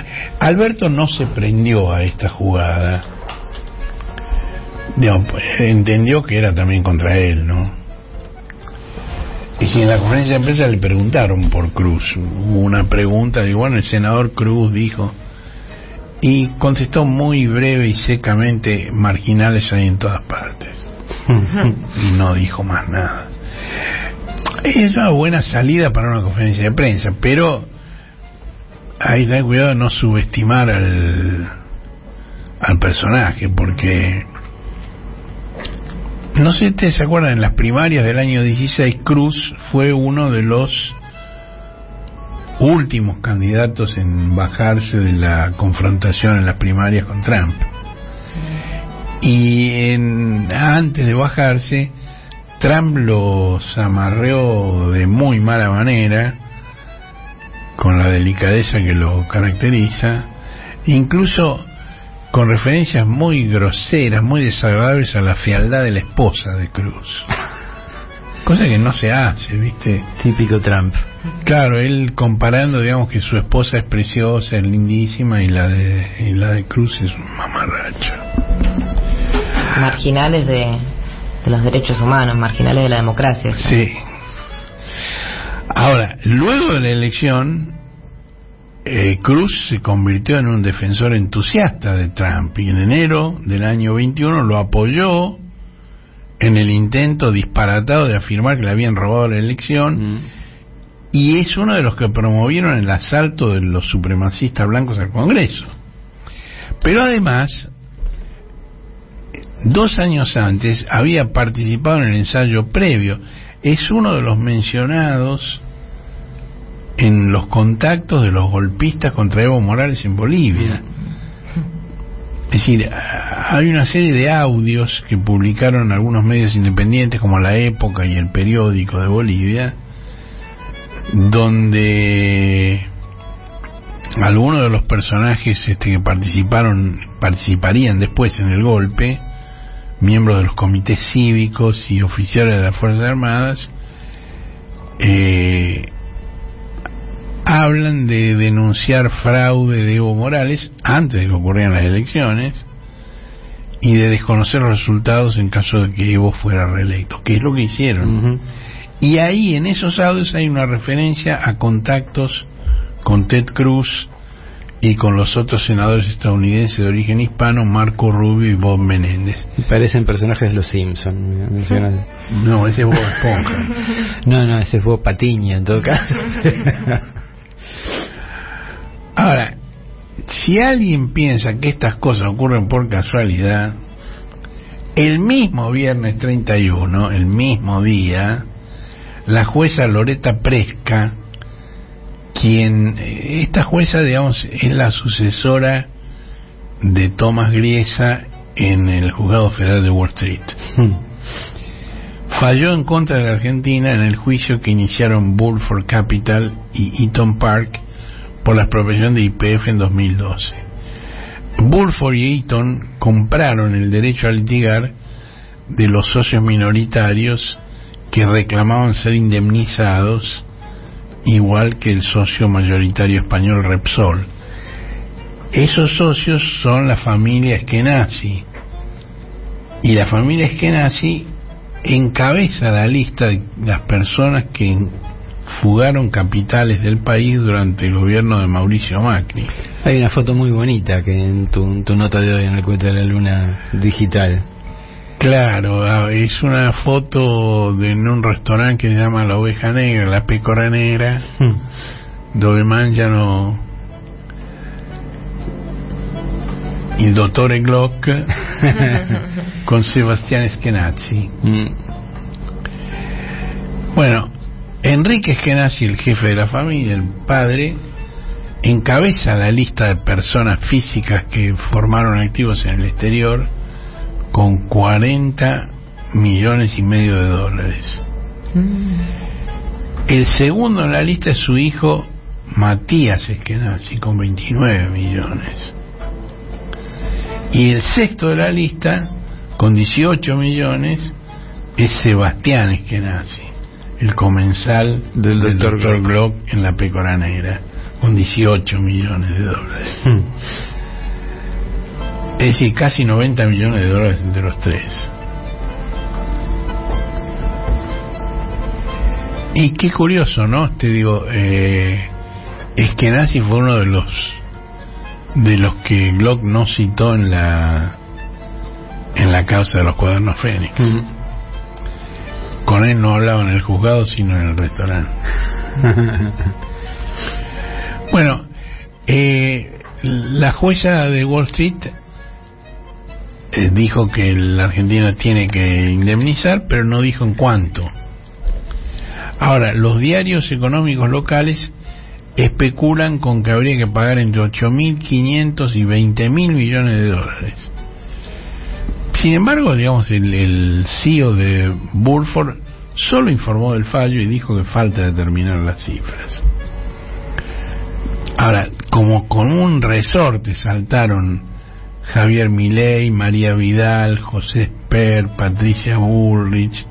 Alberto no se prendió a esta jugada. Digamos, entendió que era también contra él, ¿no? Y en la conferencia de prensa le preguntaron por Cruz. Hubo una pregunta, y bueno, el senador Cruz dijo, y contestó muy breve y secamente: marginales hay en todas partes. Y no dijo más nada. Es una buena salida para una conferencia de prensa, pero hay que tener cuidado de no subestimar al personaje, porque no sé si ustedes se acuerdan, en las primarias del año 16 Cruz fue uno de los últimos candidatos en bajarse de la confrontación en las primarias con Trump. Y antes de bajarse, Trump los amarreó de muy mala manera, con la delicadeza que lo caracteriza, incluso con referencias muy groseras, muy desagradables a la fealdad de la esposa de Cruz. Cosa que no se hace, ¿viste? Típico Trump. Claro, él comparando, digamos, que su esposa es preciosa, es lindísima, y la de Cruz es un mamarracho. Marginales de los derechos humanos, marginales de la democracia. Sí. Ahora, luego de la elección, Cruz se convirtió en un defensor entusiasta de Trump, y en enero del año 21 lo apoyó en el intento disparatado de afirmar que le habían robado la elección, y es uno de los que promovieron el asalto de los supremacistas blancos al Congreso. Pero además, 2 años antes había participado en el ensayo previo. Es uno de los mencionados en los contactos de los golpistas contra Evo Morales en Bolivia. Es decir, hay una serie de audios que publicaron algunos medios independientes como La Época y El Periódico de Bolivia, donde algunos de los personajes que participarían después en el golpe, miembros de los comités cívicos y oficiales de las Fuerzas Armadas, hablan de denunciar fraude de Evo Morales antes de que ocurrieran las elecciones y de desconocer los resultados en caso de que Evo fuera reelecto, que es lo que hicieron. Y ahí en esos audios hay una referencia a contactos con Ted Cruz y con los otros senadores estadounidenses de origen hispano, Marco Rubio y Bob Menéndez. Parecen personajes de los Simpsons. No, ese es Bob Esponja. No, ese es Bob Patiño en todo caso. Ahora, si alguien piensa que estas cosas ocurren por casualidad, el mismo viernes 31, el mismo día, la jueza Loretta Presca, esta jueza, digamos, es la sucesora de Tomás Griesa en el Juzgado Federal de Wall Street, falló en contra de la Argentina en el juicio que iniciaron Burford Capital y Eaton Park por la expropiación de YPF en 2012. Burford y Eaton compraron el derecho a litigar de los socios minoritarios que reclamaban ser indemnizados, igual que el socio mayoritario español Repsol. Esos socios son la familia Eskenazi, y la familia Eskenazi encabeza la lista de las personas que fugaron capitales del país durante el gobierno de Mauricio Macri. Hay una foto muy bonita que en tu nota de hoy en el Cuento de la Luna digital. Claro, es una foto en un restaurante que se llama La Oveja Negra, La Pecora Negra, dove mangiano il dottore Glock con Sebastián Eskenazi. Bueno, Enrique Eskenazi, el jefe de la familia, el padre, encabeza la lista de personas físicas que formaron activos en el exterior con 40 millones y medio de dólares. El segundo en la lista es su hijo Matías Eskenazi con 29 millones. Y el sexto de la lista, con 18 millones, es Sebastián Eskenazi, el comensal del Dr. Glock en La Pecora Negra, con 18 millones de dólares. Es decir, casi 90 millones de dólares entre los tres. Y qué curioso, ¿no? Te digo, Eskenazi fue uno de los que Glock no citó en la causa de los cuadernos Fénix. Con él no hablaba en el juzgado, sino en el restaurante. Bueno, la jueza de Wall Street dijo que la Argentina tiene que indemnizar, pero no dijo en cuánto. Ahora, los diarios económicos locales especulan con que habría que pagar entre 8.500 y 20.000 millones de dólares. Sin embargo, digamos, el CEO de Burford solo informó del fallo y dijo que falta determinar las cifras. Ahora, como con un resorte saltaron Javier Milei, María Vidal, José Esper, Patricia Bullrich,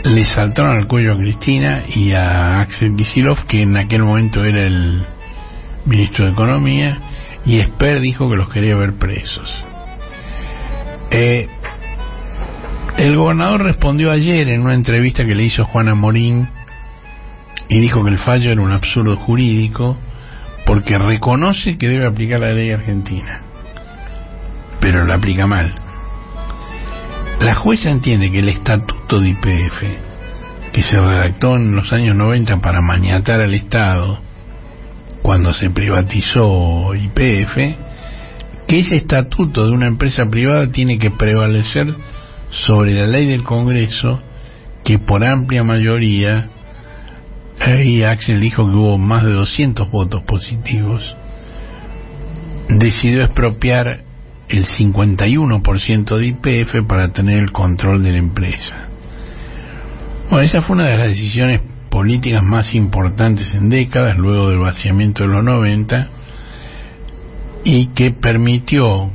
le saltaron al cuello a Cristina y a Axel Kicillof, que en aquel momento era el ministro de Economía, y Esper dijo que los quería ver presos. El gobernador respondió ayer en una entrevista que le hizo Juana Morín y dijo que el fallo era un absurdo jurídico porque reconoce que debe aplicar la ley argentina, pero la aplica mal. La jueza entiende que el estatuto de YPF que se redactó en los años 90 para maniatar al Estado cuando se privatizó YPF, que ese estatuto de una empresa privada tiene que prevalecer sobre la ley del Congreso, que por amplia mayoría, ahí Axel dijo que hubo más de 200 votos positivos, decidió expropiar el 51% de YPF para tener el control de la empresa. Bueno, esa fue una de las decisiones políticas más importantes en décadas, luego del vaciamiento de los 90, y que permitió,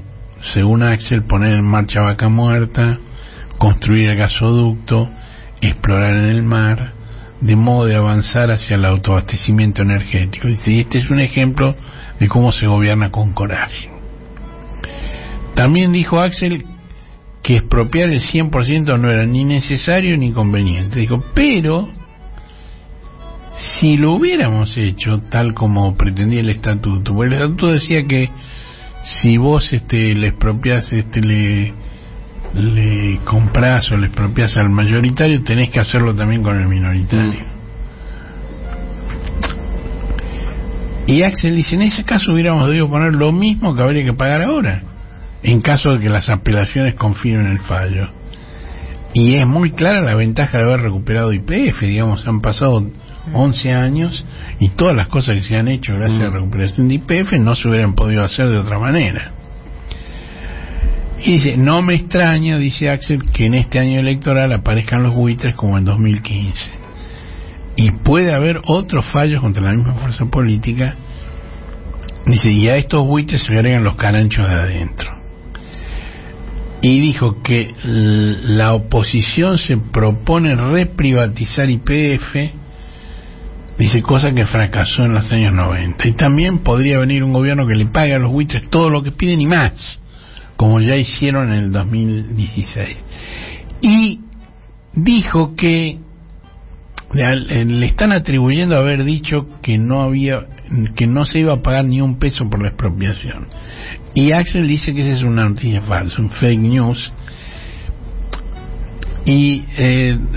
según Axel, poner en marcha Vaca Muerta, construir el gasoducto, explorar en el mar, de modo de avanzar hacia el autoabastecimiento energético. Y este es un ejemplo de cómo se gobierna con coraje. También dijo Axel que expropiar el 100% no era ni necesario ni conveniente. Dijo, pero si lo hubiéramos hecho tal como pretendía el estatuto, porque el estatuto decía que si vos le expropiás, le comprás o le expropiás al mayoritario, tenés que hacerlo también con el minoritario. Y Axel dice, en ese caso hubiéramos debido poner lo mismo que habría que pagar ahora, en caso de que las apelaciones confirmen el fallo. Y es muy clara la ventaja de haber recuperado YPF, digamos, han pasado 11 años y todas las cosas que se han hecho gracias a la recuperación de YPF no se hubieran podido hacer de otra manera. Y dice, no me extraña, dice Axel, que en este año electoral aparezcan los buitres como en 2015. Y puede haber otros fallos contra la misma fuerza política. Dice, y a estos buitres se agregan los caranchos de adentro. Y dijo que la oposición se propone reprivatizar YPF, dice, cosa que fracasó en los años 90. Y también podría venir un gobierno que le pague a los buitres todo lo que piden y más, como ya hicieron en el 2016. Y dijo que le están atribuyendo haber dicho que no se iba a pagar ni un peso por la expropiación. Y Axel dice que esa es una noticia falsa, un fake news. Y en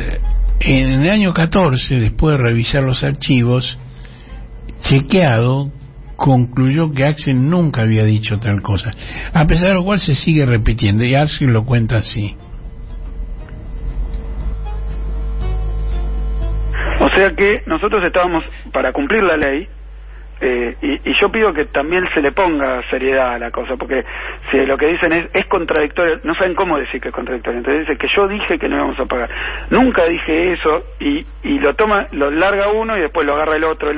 el año 14, después de revisar los archivos, chequeado, concluyó que Axel nunca había dicho tal cosa, a pesar de lo cual se sigue repitiendo, y Axel lo cuenta así. O sea que nosotros estábamos para cumplir la ley, y yo pido que también se le ponga seriedad a la cosa, porque si lo que dicen es contradictorio, no saben cómo decir que es contradictorio. Entonces dice que yo dije que no íbamos a pagar, nunca dije eso, y lo larga uno y después lo agarra el otro,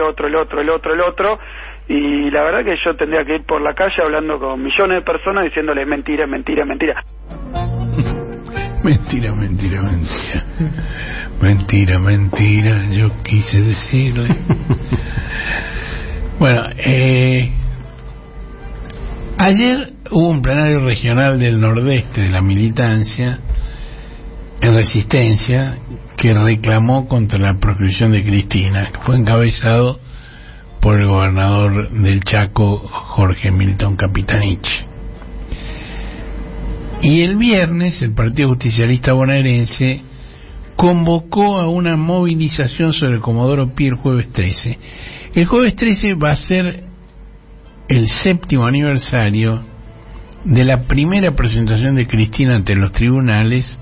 y la verdad que yo tendría que ir por la calle hablando con millones de personas diciéndole mentira, mentira, mentira. Mentira, mentira, mentira. Mentira, mentira, yo quise decirle. Bueno, ayer hubo un plenario regional del Nordeste de la militancia en Resistencia que reclamó contra la proscripción de Cristina, que fue encabezado por el gobernador del Chaco, Jorge Milton Capitanich. Y el viernes el Partido Justicialista Bonaerense convocó a una movilización sobre el Comodoro Pi el jueves 13. El jueves 13 va a ser el 7º aniversario de la primera presentación de Cristina ante los tribunales,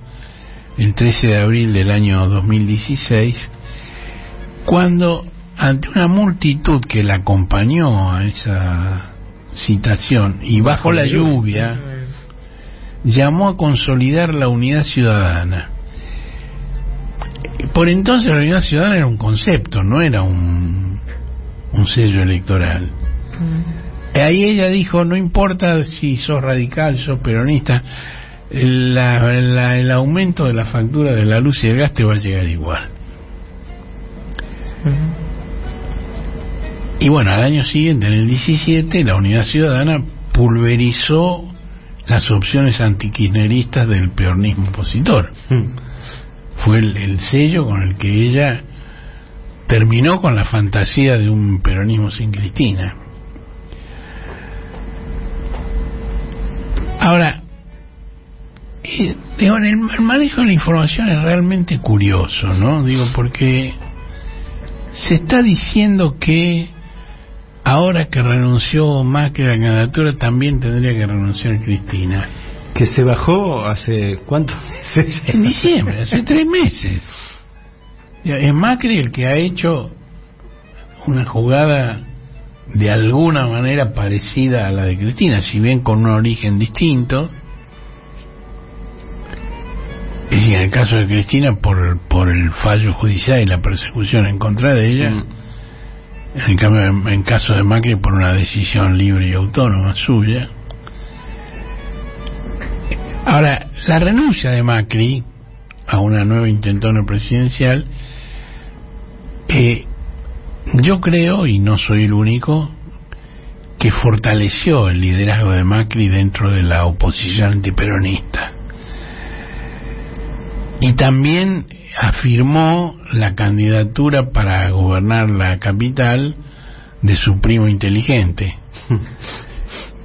el 13 de abril del año 2016, cuando ante una multitud que la acompañó a esa citación y bajo la lluvia, llamó a consolidar la unidad ciudadana. Por entonces la unidad ciudadana era un concepto, no era un sello electoral. Ahí ella dijo, no importa si sos radical, sos peronista, el aumento de la factura de la luz y el gas te va a llegar igual. Y bueno, al año siguiente, en el 17, la Unidad Ciudadana pulverizó las opciones antikirchneristas del peronismo opositor. Fue el sello con el que ella terminó con la fantasía de un peronismo sin Cristina. Ahora, Digo, el manejo de la información es realmente curioso, ¿no? Digo, porque se está diciendo que ahora que renunció Macri a la candidatura también tendría que renunciar Cristina. Que se bajó hace ¿cuántos meses? En diciembre, hace 3 meses. Es Macri el que ha hecho una jugada de alguna manera parecida a la de Cristina, si bien con un origen distinto. Es decir, en el caso de Cristina por el fallo judicial y la persecución en contra de ella, en cambio en caso de Macri por una decisión libre y autónoma suya. Ahora, la renuncia de Macri a una nueva intentona presidencial, yo creo, y no soy el único, que fortaleció el liderazgo de Macri dentro de la oposición antiperonista. Y también afirmó la candidatura para gobernar la capital de su primo inteligente.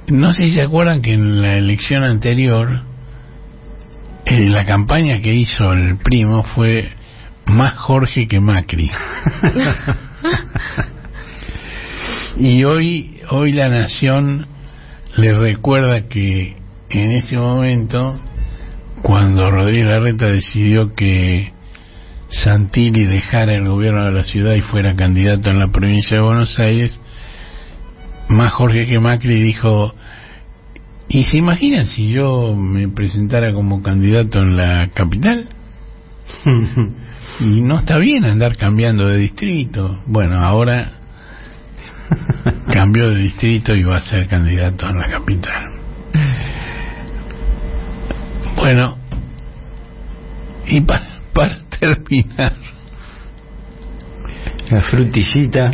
No sé si se acuerdan que en la elección anterior, la campaña que hizo el primo fue más Jorge que Macri. Y hoy la Nación le recuerda que en ese momento, cuando Rodríguez Larreta decidió que Santilli dejara el gobierno de la ciudad y fuera candidato en la provincia de Buenos Aires, más Jorge que Macri dijo: ¿y se imaginan si yo me presentara como candidato en la capital? Y no está bien andar cambiando de distrito. Bueno, ahora cambió de distrito y va a ser candidato en la capital. Bueno, y para terminar, la frutillita.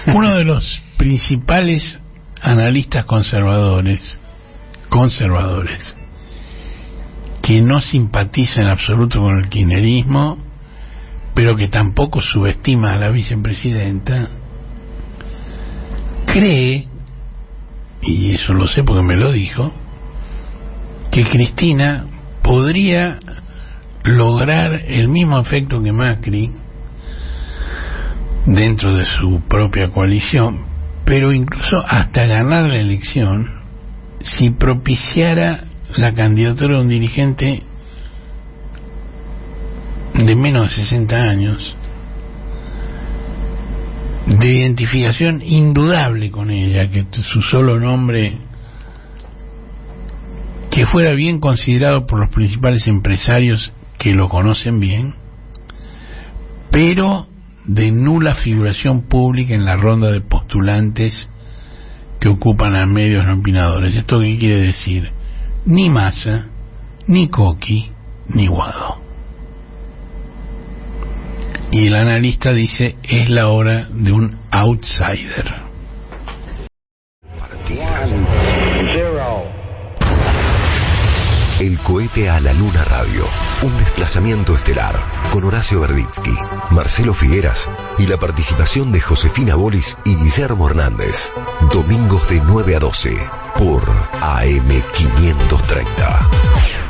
Uno de los principales analistas conservadores que no simpatiza en absoluto con el kirchnerismo, pero que tampoco subestima a la vicepresidenta, cree, y eso lo sé porque me lo dijo, que Cristina podría lograr el mismo efecto que Macri dentro de su propia coalición, pero incluso hasta ganar la elección, si propiciara la candidatura de un dirigente de menos de 60 años, de identificación indudable con ella, que su solo nombre, que fuera bien considerado por los principales empresarios que lo conocen bien, pero de nula figuración pública en la ronda de postulantes que ocupan a medios no opinadores. ¿Esto qué quiere decir? Ni Massa, ni Coqui, ni Guado. Y el analista dice: es la hora de un outsider. El cohete a la luna radio. Un desplazamiento estelar con Horacio Verditsky, Marcelo Figueras y la participación de Josefina Bolis y Guillermo Hernández. Domingos de 9 a 12 por AM 530.